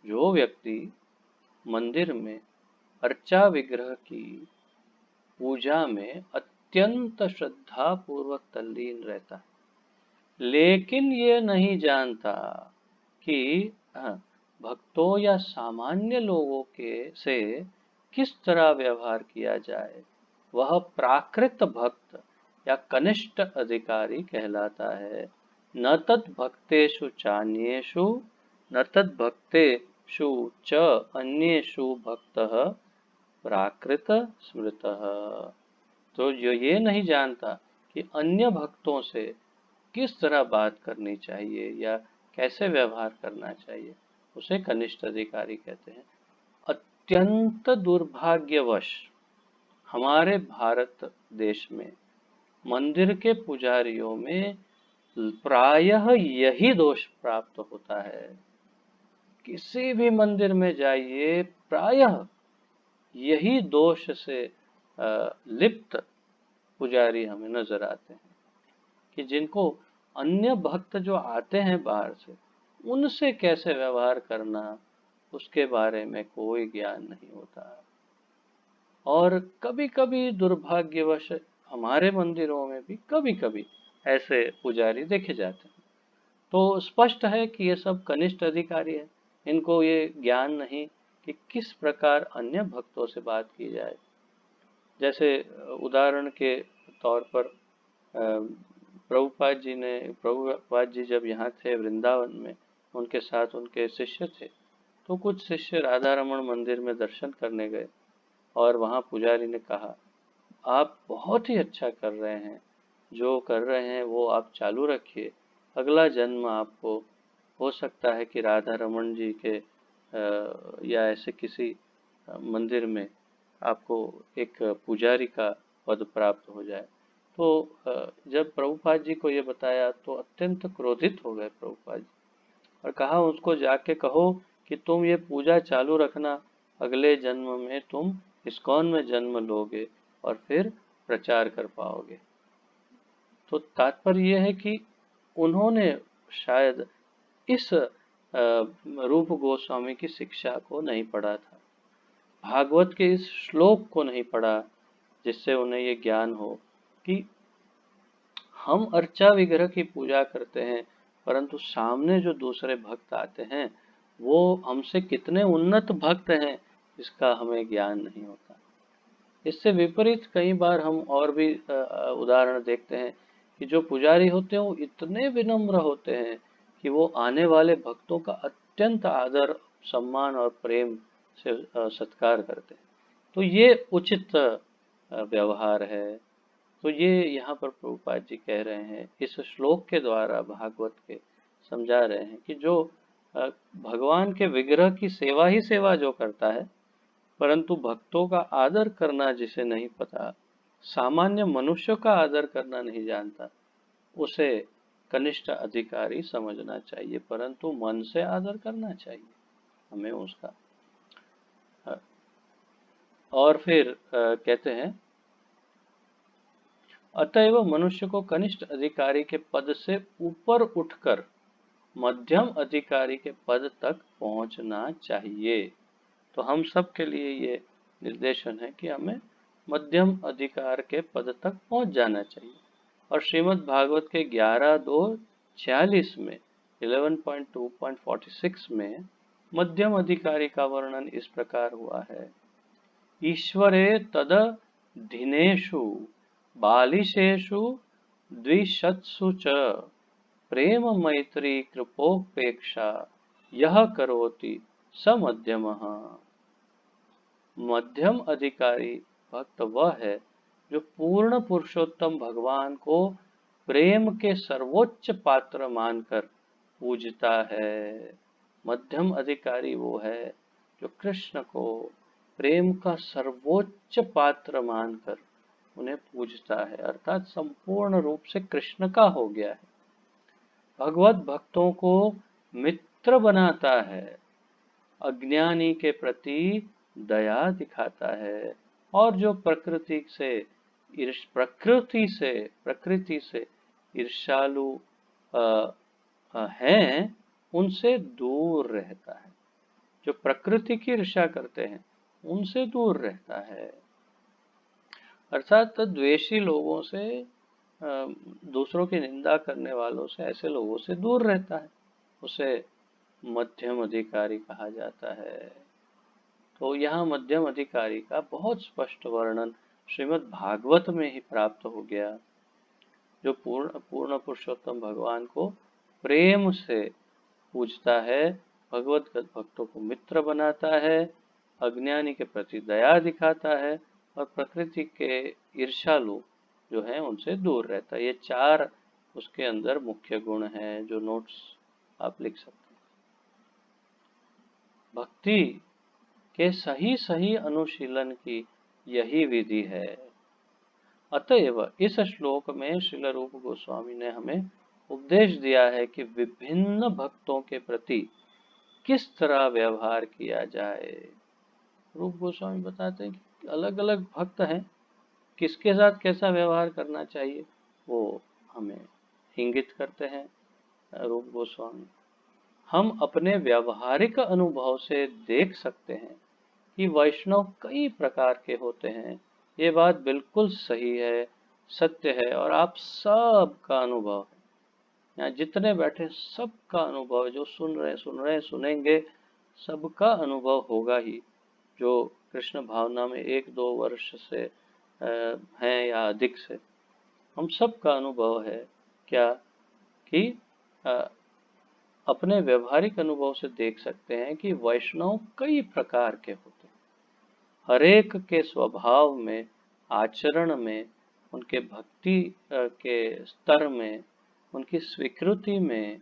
जो व्यक्ति मंदिर में अर्चा विग्रह की पूजा में अत्यंत श्रद्धा पूर्वक तल्लीन रहता है, लेकिन ये नहीं जानता कि हाँ, भक्तों या सामान्य लोगों के से किस तरह व्यवहार किया जाए। वह प्राकृत भक्त या कनिष्ठ अधिकारी कहलाता है। न तत् भक्तेषु चान्येषु न तत् भक्तेषु च अन्येषु भक्तः प्राकृत स्मृतः। तो जो ये नहीं जानता कि अन्य भक्तों से किस तरह बात करनी चाहिए या कैसे व्यवहार करना चाहिए, उसे कनिष्ठ अधिकारी कहते हैं। अत्यंत दुर्भाग्यवश हमारे भारत देश में मंदिर के पुजारियों में प्रायः यही दोष प्राप्त होता है। किसी भी मंदिर में जाइए, प्रायः यही दोष से लिप्त पुजारी हमें नजर आते हैं कि जिनको अन्य भक्त जो आते हैं बाहर से, उनसे कैसे व्यवहार करना, उसके बारे में कोई ज्ञान नहीं होता। और कभी-कभी दुर्भाग्यवश हमारे मंदिरों में भी कभी-कभी ऐसे पुजारी देखे जाते हैं। तो स्पष्ट है कि ये सब कनिष्ठ अधिकारी हैं। इनको ये ज्ञान नहीं कि किस प्रकार अन्य भक्तों से बात की जाए। जैसे उदाहरण के तौर पर प्रभुपाद जी जब यहाँ थे वृंदावन में, उनके साथ उनके शिष्य थे, तो कुछ शिष्य राधा रमण मंदिर में दर्शन करने गए और वहाँ पुजारी ने कहा, आप बहुत ही अच्छा कर रहे हैं, जो कर रहे हैं वो आप चालू रखिए, अगला जन्म आपको हो सकता है कि राधा रमन जी के या ऐसे किसी मंदिर में आपको एक पुजारी का पद प्राप्त हो जाए। तो जब प्रभुपाद जी को ये बताया तो अत्यंत क्रोधित हो गए प्रभुपाद जी और कहा, उसको जाके कहो कि तुम ये पूजा चालू रखना, अगले जन्म में तुम इस्कॉन में जन्म लोगे और फिर प्रचार कर पाओगे। तो तात्पर्य यह है कि उन्होंने शायद इस रूप गोस्वामी की शिक्षा को नहीं पढ़ा था, भागवत के इस श्लोक को नहीं पढ़ा, जिससे उन्हें ये ज्ञान हो कि हम अर्चा विग्रह की पूजा करते हैं, परंतु सामने जो दूसरे भक्त आते हैं वो हमसे कितने उन्नत भक्त हैं, इसका हमें ज्ञान नहीं होता। इससे विपरीत कई बार हम और भी उदाहरण देखते हैं कि जो पुजारी होते हैं वो इतने विनम्र होते हैं कि वो आने वाले भक्तों का अत्यंत आदर, सम्मान और प्रेम से सत्कार करते हैं। तो ये उचित व्यवहार है। तो ये यहाँ पर प्रभुपाद जी कह रहे हैं, इस श्लोक के द्वारा भागवत के समझा रहे हैं कि जो भगवान के विग्रह की सेवा ही सेवा जो करता है, परंतु भक्तों का आदर करना जिसे नहीं पता, सामान्य मनुष्यों का आदर करना नहीं जानता, उसे कनिष्ठ अधिकारी समझना चाहिए, परंतु मन से आदर करना चाहिए हमें उसका। और फिर कहते हैं, अतएव मनुष्य को कनिष्ठ अधिकारी के पद से ऊपर उठकर मध्यम अधिकारी के पद तक पहुंचना चाहिए। तो हम सब के लिए ये निर्देशन है कि हमें मध्यम अधिकार के पद तक पहुंच जाना चाहिए। और श्रीमद् भागवत के 11.2.46 में 11.2.46 में मध्यम अधिकारी का वर्णन इस प्रकार हुआ है, ईश्वरे तद धिनेषु बालिशेषु द्विशत्सु च प्रेम मैत्री कृपोपेक्षा यह करोति स मध्यमः। मध्यम अधिकारी भक्त वह है जो पूर्ण पुरुषोत्तम भगवान को प्रेम के सर्वोच्च पात्र मानकर पूजता है। मध्यम अधिकारी वो है जो कृष्ण को प्रेम का सर्वोच्च पात्र मानकर उन्हें पूजता है, अर्थात संपूर्ण रूप से कृष्ण का हो गया है। भगवत भक्तों को मित्र बनाता है, अज्ञानी के प्रति दया दिखाता है, और जो प्रकृति से ईर्ष्यालु हैं, उनसे दूर रहता है। जो प्रकृति की ईर्ष्या करते हैं उनसे दूर रहता है। अर्थात द्वेषी लोगों से, दूसरों की निंदा करने वालों से, ऐसे लोगों से दूर रहता है, उसे मध्यम अधिकारी कहा जाता है। तो यहाँ मध्यम अधिकारी का बहुत स्पष्ट वर्णन श्रीमद् भागवत में ही प्राप्त हो गया, जो पूर्ण पूर्ण पुरुषोत्तम भगवान को प्रेम से पूजता है, भगवत भक्तों को मित्र बनाता है, अज्ञानी के प्रति दया दिखाता है, और प्रकृति के ईर्ष्यालु जो है उनसे दूर रहता है। ये 4 उसके अंदर मुख्य गुण हैं, जो नोट्स आप लिख सकते हैं। भक्ति के सही सही अनुशीलन की यही विधि है। अतएव इस श्लोक में श्रील रूप गोस्वामी ने हमें उपदेश दिया है कि विभिन्न भक्तों के प्रति किस तरह व्यवहार किया जाए। रूप गोस्वामी बताते हैं कि अलग अलग भक्त हैं, किसके साथ कैसा व्यवहार करना चाहिए वो हमें इंगित करते हैं रूप गोस्वामी। हम अपने व्यावहारिक अनुभव से देख सकते हैं कि वैष्णव कई प्रकार के होते हैं। ये बात बिल्कुल सही है, सत्य है, और आप सबका अनुभव है। यहाँ जितने बैठे सबका अनुभव, जो सुन रहे सुनेंगे, सबका अनुभव होगा ही। जो कृष्ण भावना में 1-2 वर्ष से हैं या अधिक से, हम सबका अनुभव है क्या कि अपने व्यवहारिक अनुभव से देख सकते हैं कि वैष्णव कई प्रकार के होते हैं। हरेक के स्वभाव में, आचरण में, उनके भक्ति के स्तर में, उनकी स्वीकृति में,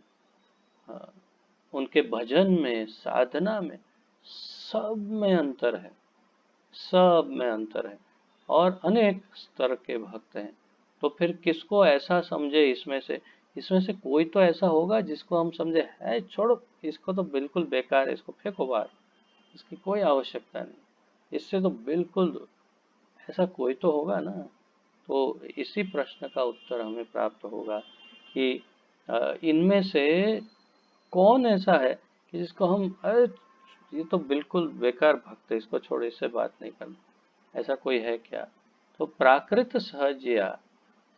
उनके भजन में, साधना में, सब में अंतर है, सब में अंतर है, और अनेक स्तर के भक्त हैं। तो फिर किसको ऐसा समझे इसमें से कोई तो ऐसा होगा जिसको हम समझे है छोड़ो, इसको तो बिल्कुल बेकार है, इसको फेंको बाहर, इसकी कोई आवश्यकता नहीं, इससे तो बिल्कुल, ऐसा कोई तो होगा ना। तो इसी प्रश्न का उत्तर हमें प्राप्त होगा कि इनमें से कौन ऐसा है कि जिसको हम, अरे ये तो बिल्कुल बेकार भक्त है, इसको छोड़ो, इससे बात नहीं करना, ऐसा कोई है क्या? तो प्राकृत सहजिया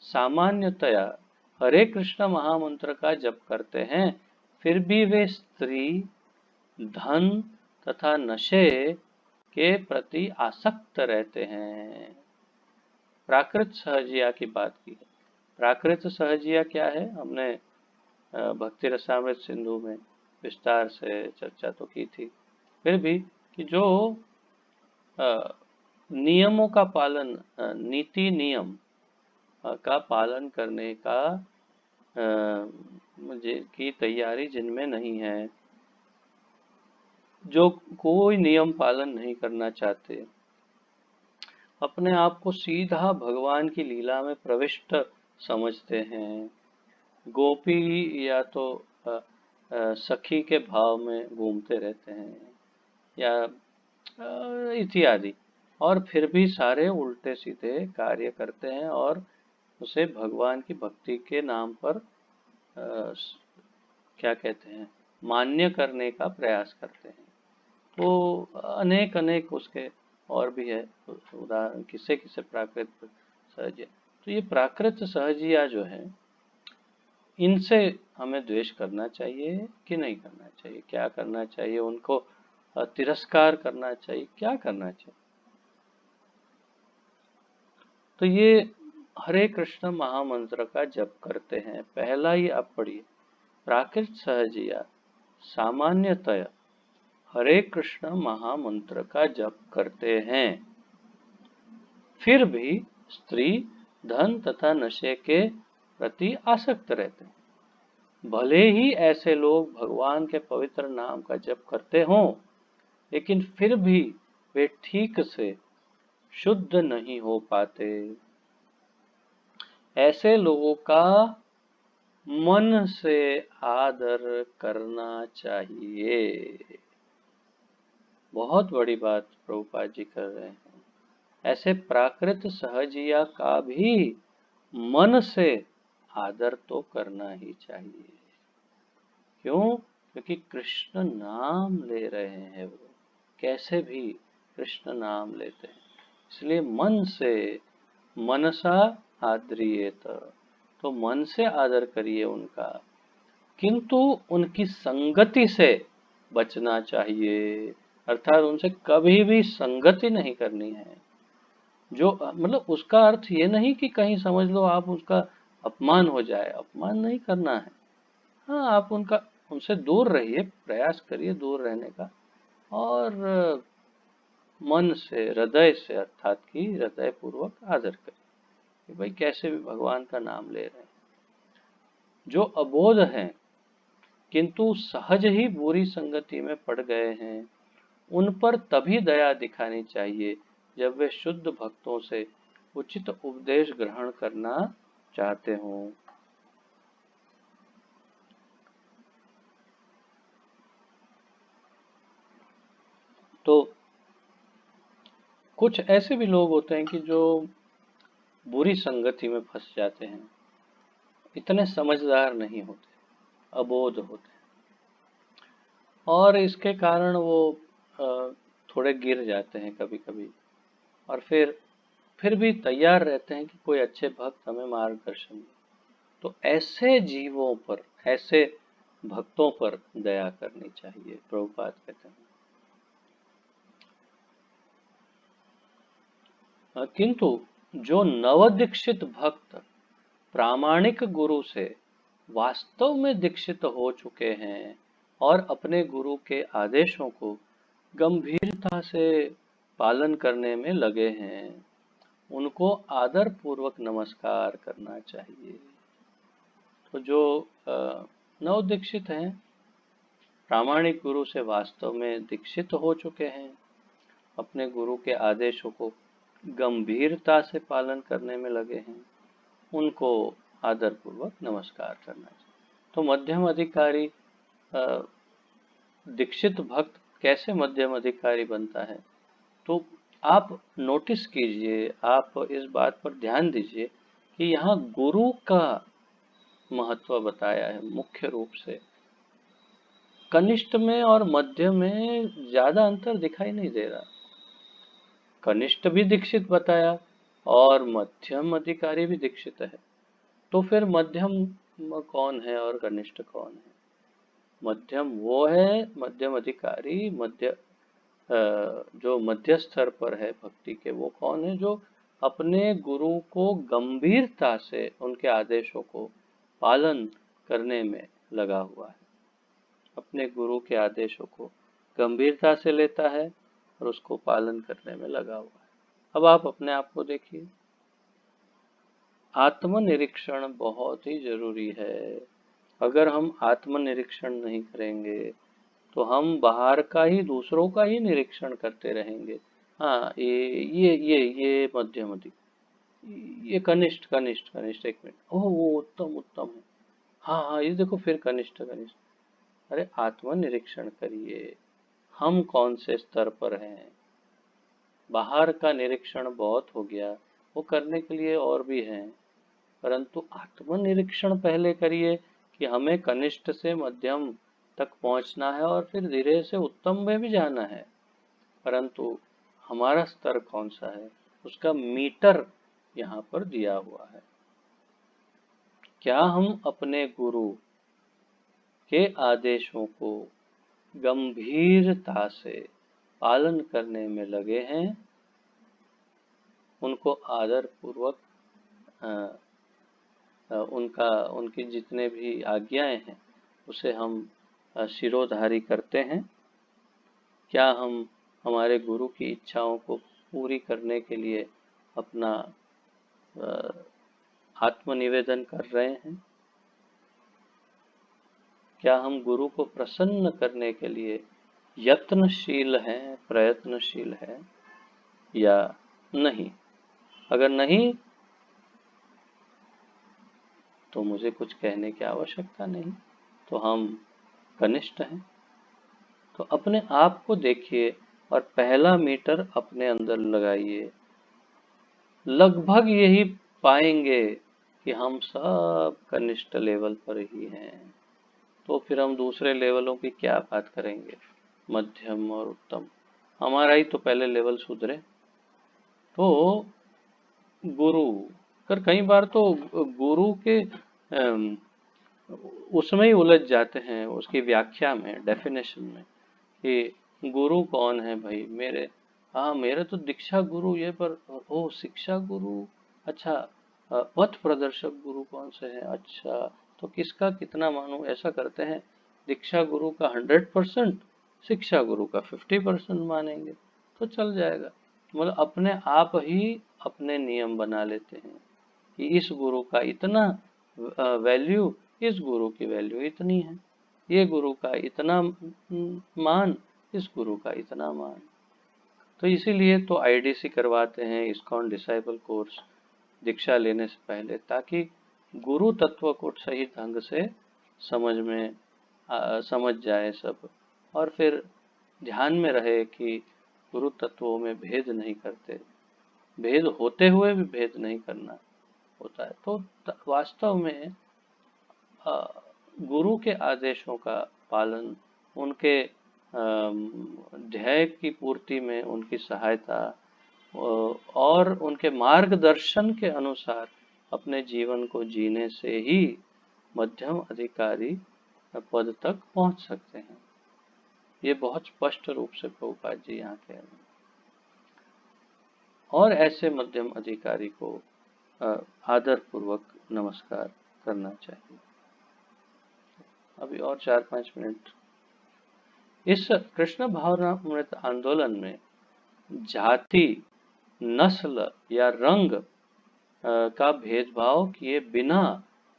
सामान्यतया हरे कृष्ण महामंत्र का जप करते हैं, फिर भी वे स्त्री, धन तथा नशे के प्रति आसक्त रहते हैं। प्राकृत सहजिया की बात की है। प्राकृत सहजिया क्या है? हमने भक्ति रसामृत सिंधु में विस्तार से चर्चा तो की थी। फिर भी कि जो नियमों का पालन, नीति नियम का पालन करने का मुझे की तैयारी जिनमें नहीं है, जो कोई नियम पालन नहीं करना चाहते, अपने आप को सीधा भगवान की लीला में प्रविष्ट समझते हैं, गोपी या तो सखी के भाव में घूमते रहते हैं, या इत्यादि, और फिर भी सारे उल्टे सीधे कार्य करते हैं और उसे भगवान की भक्ति के नाम पर क्या कहते हैं, मान्य करने का प्रयास करते हैं। तो अनेक अनेक उसके और भी है उदाहरण, किससे किससे प्राकृत सहजिया। तो ये प्राकृत सहजिया जो है, इनसे हमें द्वेष करना चाहिए कि नहीं करना चाहिए, क्या करना चाहिए, उनको तिरस्कार करना चाहिए, क्या करना चाहिए? तो ये हरे कृष्ण महामंत्र का जप करते हैं, पहला ही आप पढ़िए, प्राकृत सहजिया सामान्यतया हरे कृष्ण महामंत्र का जप करते हैं, फिर भी स्त्री, धन तथा नशे के प्रति आसक्त रहते हैं। भले ही ऐसे लोग भगवान के पवित्र नाम का जप करते हों, लेकिन फिर भी वे ठीक से शुद्ध नहीं हो पाते। ऐसे लोगों का मन से आदर करना चाहिए। बहुत बड़ी बात प्रभुपाद जी कर रहे हैं। ऐसे प्राकृत सहजिया का भी मन से आदर तो करना ही चाहिए। क्यों? क्योंकि कृष्ण नाम ले रहे हैं, वो कैसे भी कृष्ण नाम लेते हैं, इसलिए मन से मनसा आद्रियेत, तो मन से आदर करिए उनका, किंतु उनकी संगति से बचना चाहिए, अर्थात उनसे कभी भी संगति नहीं करनी है। जो मतलब उसका अर्थ ये नहीं कि कहीं समझ लो आप उसका अपमान हो जाए, अपमान नहीं करना है। हाँ, आप उनसे दूर रहिए, प्रयास करिए दूर रहने का, और मन से, हृदय से, अर्थात कि हृदय पूर्वक आदर करिए कि भाई कैसे भी भगवान का नाम ले रहे हैं। जो अबोध हैं किंतु सहज ही बुरी संगति में पड़ गए हैं, उन पर तभी दया दिखानी चाहिए जब वे शुद्ध भक्तों से उचित उपदेश ग्रहण करना चाहते हों। तो कुछ ऐसे भी लोग होते हैं कि जो बुरी संगति में फंस जाते हैं, इतने समझदार नहीं होते, अबोध होते हैं, और इसके कारण वो थोड़े गिर जाते हैं कभी कभी, और फिर भी तैयार रहते हैं कि कोई अच्छे भक्त हमें मार्गदर्शन दे। तो ऐसे जीवों पर, ऐसे भक्तों पर दया करनी चाहिए, प्रभुपाद कहते हैं। किंतु जो नवदीक्षित भक्त प्रामाणिक गुरु से वास्तव में दीक्षित हो चुके हैं और अपने गुरु के आदेशों को गंभीरता से पालन करने में लगे हैं, उनको आदर पूर्वक नमस्कार करना चाहिए। तो जो नव दीक्षित हैं, प्रामाणिक गुरु से वास्तव में दीक्षित हो चुके हैं, अपने गुरु के आदेशों को गंभीरता से पालन करने में लगे हैं, उनको आदर पूर्वक नमस्कार करना चाहिए। तो मध्यम अधिकारी, दीक्षित भक्त कैसे मध्यम अधिकारी बनता है? तो आप नोटिस कीजिए, आप इस बात पर ध्यान दीजिए कि यहाँ गुरु का महत्व बताया है मुख्य रूप से। कनिष्ठ में और मध्य में ज्यादा अंतर दिखाई नहीं दे रहा। कनिष्ठ भी दीक्षित बताया और मध्यम अधिकारी भी दीक्षित है, तो फिर मध्यम कौन है और कनिष्ठ कौन है? मध्यम वो है, मध्यम अधिकारी, जो मध्य स्तर पर है भक्ति के, वो कौन है? जो अपने गुरु को गंभीरता से उनके आदेशों को पालन करने में लगा हुआ है, अपने गुरु के आदेशों को गंभीरता से लेता है और उसको पालन करने में लगा हुआ है। अब आप अपने आप को देखिए, आत्मनिरीक्षण बहुत ही जरूरी है। अगर हम आत्मनिरीक्षण नहीं करेंगे तो हम बाहर का ही, दूसरों का ही निरीक्षण करते रहेंगे। हाँ, ये मध्यम अधिक, ये कनिष्ठ कनिष्ठ कनिष्ठ, एक मिनट, ओह वो उत्तम उत्तम है, हाँ हाँ ये देखो फिर कनिष्ठ कनिष्ठ। अरे आत्मनिरीक्षण करिए, हम कौन से स्तर पर हैं? बाहर का निरीक्षण बहुत हो गया, वो करने के लिए और भी हैं, परंतु आत्मनिरीक्षण पहले करिए कि हमें कनिष्ठ से मध्यम तक पहुंचना है और फिर धीरे से उत्तम में भी जाना है, परंतु हमारा स्तर कौन सा है, उसका मीटर यहाँ पर दिया हुआ है। क्या हम अपने गुरु के आदेशों को गंभीरता से पालन करने में लगे हैं, उनको आदर पूर्वक उनकी जितने भी आज्ञाएं हैं उसे हम शिरोधारी करते हैं? क्या हम हमारे गुरु की इच्छाओं को पूरी करने के लिए अपना आत्मनिवेदन कर रहे हैं? क्या हम गुरु को प्रसन्न करने के लिए यत्नशील हैं, प्रयत्नशील हैं या नहीं? अगर नहीं तो मुझे कुछ कहने की आवश्यकता नहीं, तो हम कनिष्ठ हैं। तो अपने आप को देखिए और पहला मीटर अपने अंदर लगाइए, लगभग यही पाएंगे कि हम सब कनिष्ठ लेवल पर ही हैं। तो फिर हम दूसरे लेवलों की क्या बात करेंगे, मध्यम और उत्तम? हमारा ही तो पहले लेवल सुधरे। तो गुरु, कर कई बार तो गुरु के अम, उसमें ही उलझ जाते हैं, उसकी व्याख्या में, डेफिनेशन में, कि गुरु कौन है भाई मेरे। हाँ, मेरे तो दीक्षा गुरु ये, पर ओ शिक्षा गुरु, अच्छा, पथ प्रदर्शक गुरु कौन से हैं, अच्छा, तो किसका कितना मानूं, ऐसा करते हैं। दीक्षा गुरु का 100%, शिक्षा गुरु का 50% मानेंगे तो चल जाएगा। मतलब अपने आप ही अपने नियम बना लेते हैं कि इस गुरु का इतना वैल्यू, इस गुरु की वैल्यू इतनी है, ये गुरु का इतना मान, इस गुरु का इतना मान। तो इसीलिए तो आईडीसी करवाते हैं, इस्कॉन डिसाइपल कोर्स, दीक्षा लेने से पहले, ताकि गुरु तत्व को सही ढंग से समझ में समझ जाए सब, और फिर ध्यान में रहे कि गुरु तत्वों में भेद नहीं करते, भेद होते हुए भी भेद नहीं करना होता है। तो वास्तव में अ, गुरु के आदेशों का पालन, उनके ध्येय की पूर्ति में उनकी सहायता, और उनके मार्गदर्शन के अनुसार अपने जीवन को जीने से ही मध्यम अधिकारी पद तक पहुंच सकते हैं। ये बहुत स्पष्ट रूप से प्रभुपाद जी यहाँ कह रहे हैं। और ऐसे मध्यम अधिकारी को आदर पूर्वक नमस्कार करना चाहिए। अभी और 4-5 मिनट। इस कृष्ण भावनामृत आंदोलन में जाति, नस्ल या रंग का भेदभाव किए बिना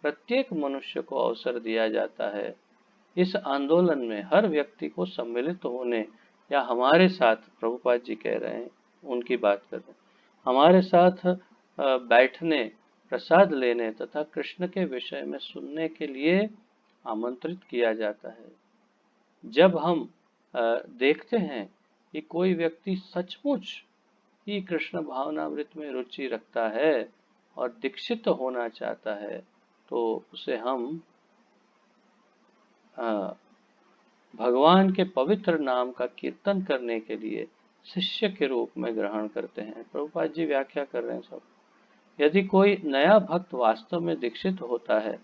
प्रत्येक मनुष्य को अवसर दिया जाता है। इस आंदोलन में हर व्यक्ति को सम्मिलित होने, या हमारे साथ, प्रभुपाद जी कह रहे हैं, उनकी बात कर रहे हैं, हमारे साथ बैठने, प्रसाद लेने तथा कृष्ण के विषय में सुनने के लिए आमंत्रित किया जाता है। जब हम देखते हैं कि कोई व्यक्ति सचमुच ही कृष्ण भावनामृत में रुचि रखता है और दीक्षित होना चाहता है, तो उसे हम भगवान के पवित्र नाम का कीर्तन करने के लिए शिष्य के रूप में ग्रहण करते हैं। प्रभुपाद जी व्याख्या कर रहे हैं सब। यदि कोई नया भक्त वास्तव में दीक्षित होता है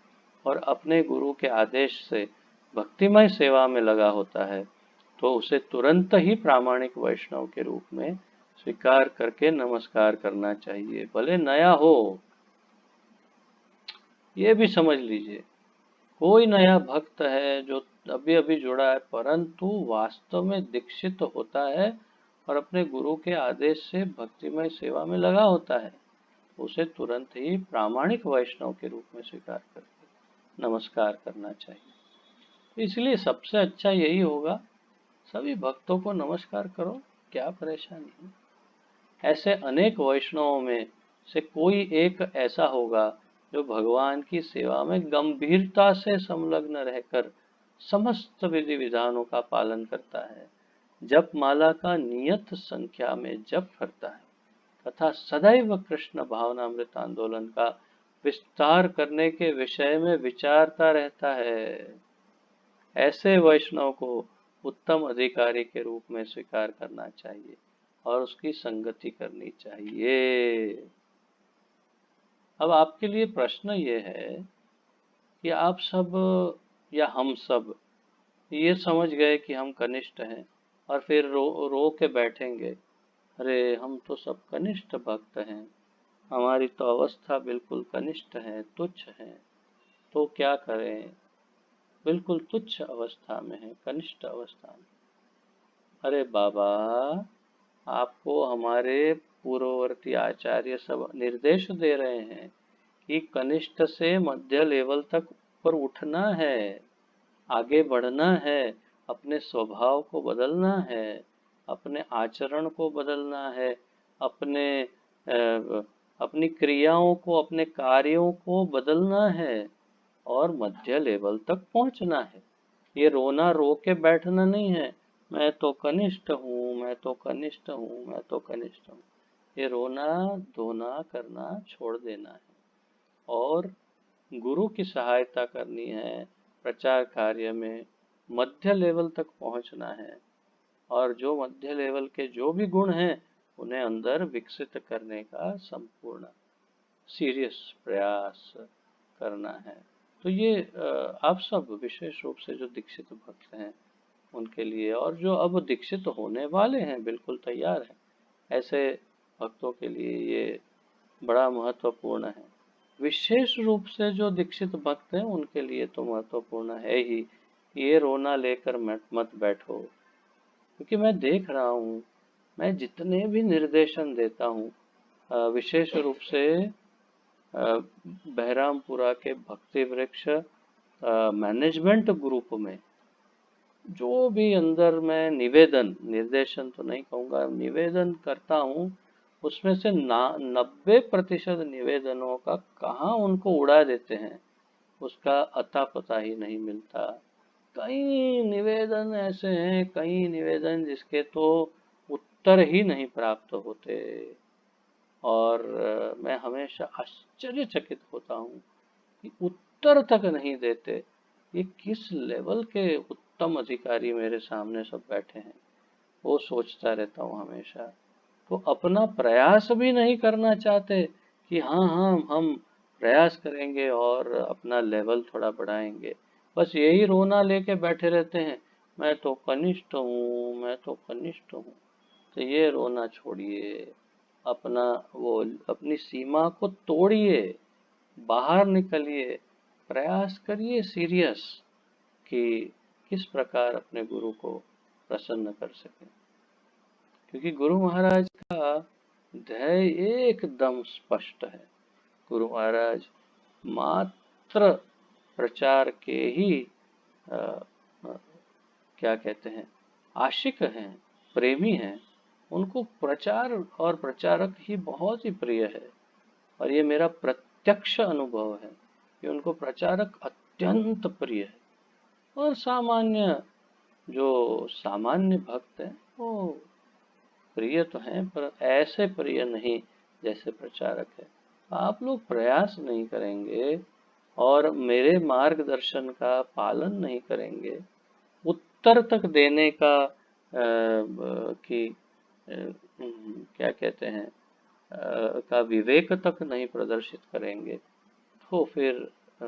और अपने गुरु के आदेश से भक्तिमय सेवा में लगा होता है, तो उसे तुरंत ही प्रामाणिक वैष्णव के रूप में स्वीकार करके नमस्कार करना चाहिए, भले नया हो। ये भी समझ लीजिए, कोई नया भक्त है जो अभी अभी जुड़ा है, परंतु वास्तव में दीक्षित होता है और अपने गुरु के आदेश से भक्तिमय सेवा में लगा होता है, उसे तुरंत ही प्रामाणिक वैष्णव के रूप में स्वीकार करके नमस्कार करना चाहिए। तो इसलिए सबसे अच्छा यही होगा, सभी भक्तों को नमस्कार करो, क्या परेशानी है। ऐसे अनेक वैष्णवों में से कोई एक ऐसा होगा जो भगवान की सेवा में गंभीरता से संलग्न रहकर समस्त विधि विधानों का पालन करता है, जप माला का नियत संख्या में जप करता है तथा सदैव कृष्ण भावनामृत आंदोलन का विस्तार करने के विषय में विचारता रहता है। ऐसे वैष्णव को उत्तम अधिकारी के रूप में स्वीकार करना चाहिए और उसकी संगति करनी चाहिए। अब आपके लिए प्रश्न ये है कि आप सब या हम सब ये समझ गए कि हम कनिष्ठ हैं, और फिर रो के बैठेंगे, अरे हम तो सब कनिष्ठ भक्त हैं, हमारी तो अवस्था बिल्कुल कनिष्ठ है, तुच्छ है, तो क्या करें, बिल्कुल तुच्छ अवस्था में है, कनिष्ठ अवस्था में। अरे बाबा, आपको हमारे पूर्ववर्ती आचार्य सब निर्देश दे रहे हैं कि कनिष्ठ से मध्य लेवल तक ऊपर उठना है, आगे बढ़ना है, अपने स्वभाव को बदलना है, अपने आचरण को बदलना है, अपने अपनी क्रियाओं को, अपने कार्यों को बदलना है और मध्य लेवल तक पहुंचना है। ये रोना रो के बैठना नहीं है, मैं तो कनिष्ठ हूँ, मैं तो कनिष्ठ हूँ, मैं तो कनिष्ठ हूँ। ये रोना धोना करना छोड़ देना है और गुरु की सहायता करनी है, प्रचार कार्य में मध्य लेवल तक पहुंचना है, और जो मध्य लेवल के जो भी गुण हैं उन्हें अंदर विकसित करने का संपूर्ण सीरियस प्रयास करना है। तो ये आप सब विशेष रूप से जो दीक्षित भक्त हैं उनके लिए, और जो अब दीक्षित होने वाले हैं बिल्कुल तैयार हैं, ऐसे भक्तों के लिए ये बड़ा महत्वपूर्ण है। विशेष रूप से जो दीक्षित भक्त हैं उनके लिए तो महत्वपूर्ण है ही। ये रोना लेकर मत मत बैठो, क्योंकि मैं देख रहा हूँ, मैं जितने भी निर्देशन देता हूँ, विशेष रूप से बहरामपुरा के भक्ति वृक्ष मैनेजमेंट ग्रुप में जो भी अंदर मैं निवेदन, निर्देशन तो नहीं कहूँगा, निवेदन करता हूँ, उसमें से 90% निवेदनों का कहाँ उनको उड़ा देते हैं उसका अता पता ही नहीं मिलता। कई निवेदन ऐसे हैं, कई निवेदन जिसके तो उत्तर ही नहीं प्राप्त होते, और मैं हमेशा आश्चर्यचकित होता हूँ कि उत्तर तक नहीं देते। ये किस लेवल के उत्तम अधिकारी मेरे सामने सब बैठे हैं, वो सोचता रहता हूँ हमेशा। तो अपना प्रयास भी नहीं करना चाहते कि हाँ हाँ हम प्रयास करेंगे और अपना लेवल थोड़ा बढ़ाएंगे, बस यही रोना लेके बैठे रहते हैं, मैं तो कनिष्ठ हूँ, मैं तो कनिष्ठ हूँ। तो ये रोना छोड़िए, अपना वो अपनी सीमा को तोड़िए, बाहर निकलिए, प्रयास करिए सीरियस कि किस प्रकार अपने गुरु को प्रसन्न कर सकें। क्योंकि गुरु महाराज का ध्येय एकदम स्पष्ट है। गुरु महाराज मात्र प्रचार के ही अ, अ, क्या कहते हैं, आशिक हैं, प्रेमी हैं। उनको प्रचार और प्रचारक ही बहुत ही प्रिय है, और ये मेरा प्रत्यक्ष अनुभव है कि उनको प्रचारक अत्यंत प्रिय है। और सामान्य जो सामान्य भक्त हैं वो प्रिय तो हैं, पर ऐसे प्रिय नहीं जैसे प्रचारक है। आप लोग प्रयास नहीं करेंगे और मेरे मार्गदर्शन का पालन नहीं करेंगे, उत्तर तक देने का कि क्या कहते हैं, का विवेक तक नहीं प्रदर्शित करेंगे, तो फिर अ,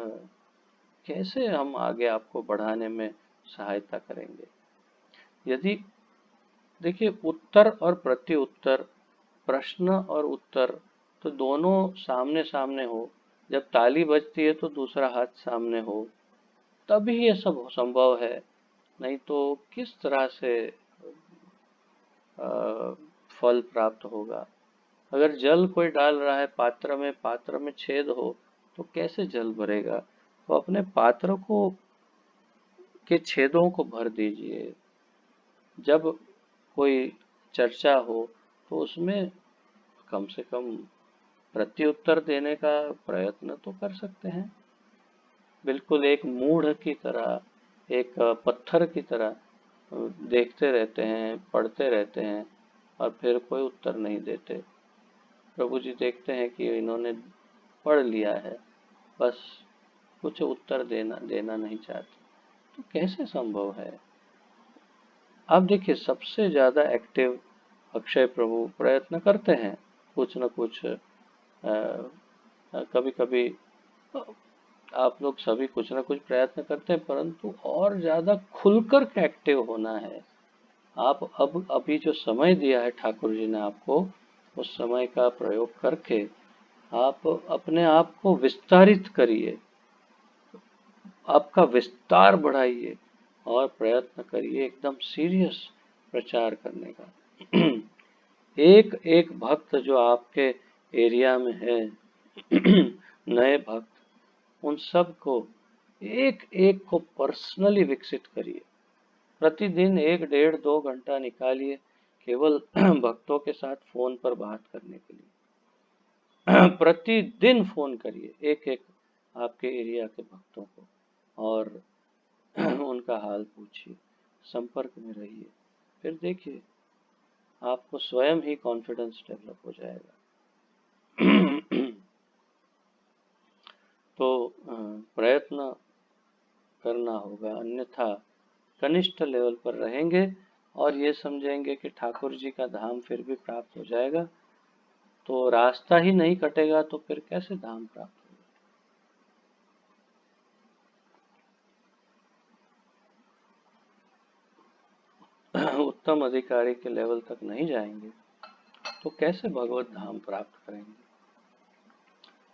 कैसे हम आगे आपको बढ़ाने में सहायता करेंगे। यदि देखिए, उत्तर और प्रति उत्तर, प्रश्न और उत्तर तो दोनों सामने सामने हो, जब ताली बजती है तो दूसरा हाथ सामने हो, तभी ये सब संभव है। नहीं तो किस तरह से फल प्राप्त होगा। अगर जल कोई डाल रहा है पात्र में, पात्र में छेद हो तो कैसे जल भरेगा। तो अपने पात्र को के छेदों को भर दीजिए। जब कोई चर्चा हो तो उसमें कम से कम प्रत्युत्तर देने का प्रयत्न तो कर सकते हैं। बिल्कुल एक मूढ़ की तरह, एक पत्थर की तरह देखते रहते हैं, पढ़ते रहते हैं और फिर कोई उत्तर नहीं देते। प्रभु जी देखते हैं कि इन्होंने पढ़ लिया है, बस कुछ उत्तर देना देना नहीं चाहते, तो कैसे संभव है। आप देखिए, सबसे ज्यादा एक्टिव अक्षय प्रभु प्रयत्न करते हैं, कुछ न कुछ कभी कभी आप लोग सभी कुछ न कुछ प्रयत्न करते हैं, परंतु और ज्यादा खुलकर के एक्टिव होना है। आप अब अभी जो समय दिया है ठाकुर जी ने आपको, उस समय का प्रयोग करके आप अपने आप को विस्तारित करिए, आपका विस्तार बढ़ाइए और प्रयत्न करिए एकदम सीरियस प्रचार करने का। एक एक भक्त जो आपके एरिया में है, नए भक्त, उन सब को एक एक को पर्सनली विकसित करिए। प्रतिदिन 1 डेढ़ 2 घंटा निकालिए केवल भक्तों के साथ फोन पर बात करने के लिए। प्रतिदिन फोन करिए एक एक आपके एरिया के भक्तों को और उनका हाल पूछिए, संपर्क में रहिए। फिर देखिए, आपको स्वयं ही कॉन्फिडेंस डेवलप हो जाएगा। तो प्रयत्न करना होगा, अन्यथा कनिष्ठ लेवल पर रहेंगे और ये समझेंगे कि ठाकुर जी का धाम फिर भी प्राप्त हो जाएगा। तो रास्ता ही नहीं कटेगा तो फिर कैसे धाम प्राप्त होगा? उत्तम अधिकारी के लेवल तक नहीं जाएंगे तो कैसे भगवत धाम प्राप्त करेंगे?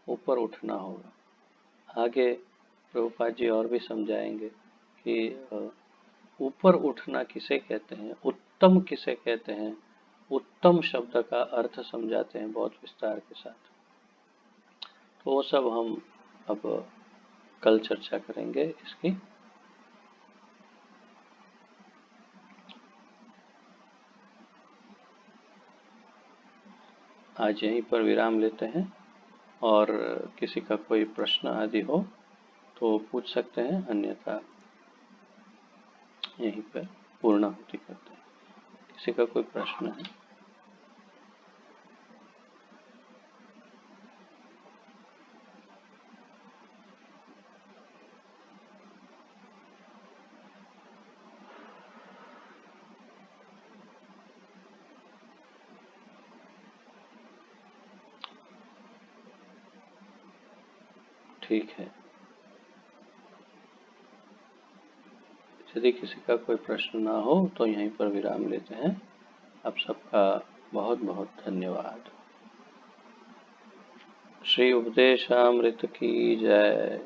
ऊपर उठना होगा। आगे प्रभुपाद जी और भी समझाएंगे कि ऊपर उठना किसे कहते हैं, उत्तम किसे कहते हैं, उत्तम शब्द का अर्थ समझाते हैं बहुत विस्तार के साथ। तो वो सब हम अब कल चर्चा करेंगे इसकी। आज यहीं पर विराम लेते हैं और किसी का कोई प्रश्न आदि हो तो पूछ सकते हैं, अन्यथा यहीं पर पूर्णाहुति करते हैं। किसी का कोई प्रश्न है? ठीक है। यदि किसी का कोई प्रश्न ना हो तो यहीं पर विराम लेते हैं। आप सबका बहुत बहुत धन्यवाद। श्री उपदेशामृत की जय।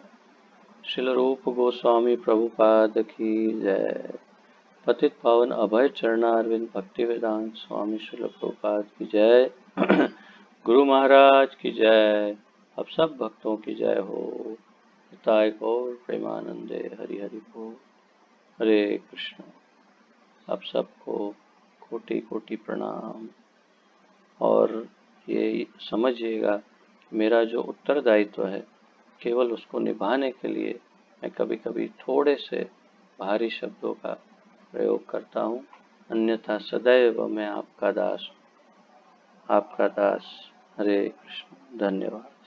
श्रील रूप गोस्वामी प्रभुपाद की जय। पतित पावन अभय चरणारविंद भक्ति वेदांत स्वामी श्रील प्रभुपाद की जय। गुरु महाराज की जय। अब सब भक्तों की जय हो। हिताय गौर प्रेमानंदे हरि हरि बोल। हरे कृष्ण। आप सबको कोटि कोटि प्रणाम। और ये समझिएगा मेरा जो उत्तरदायित्व है केवल उसको निभाने के लिए मैं कभी कभी थोड़े से भारी शब्दों का प्रयोग करता हूँ, अन्यथा सदैव मैं आपका दास हूँ। आपका दास। हरे कृष्ण। धन्यवाद।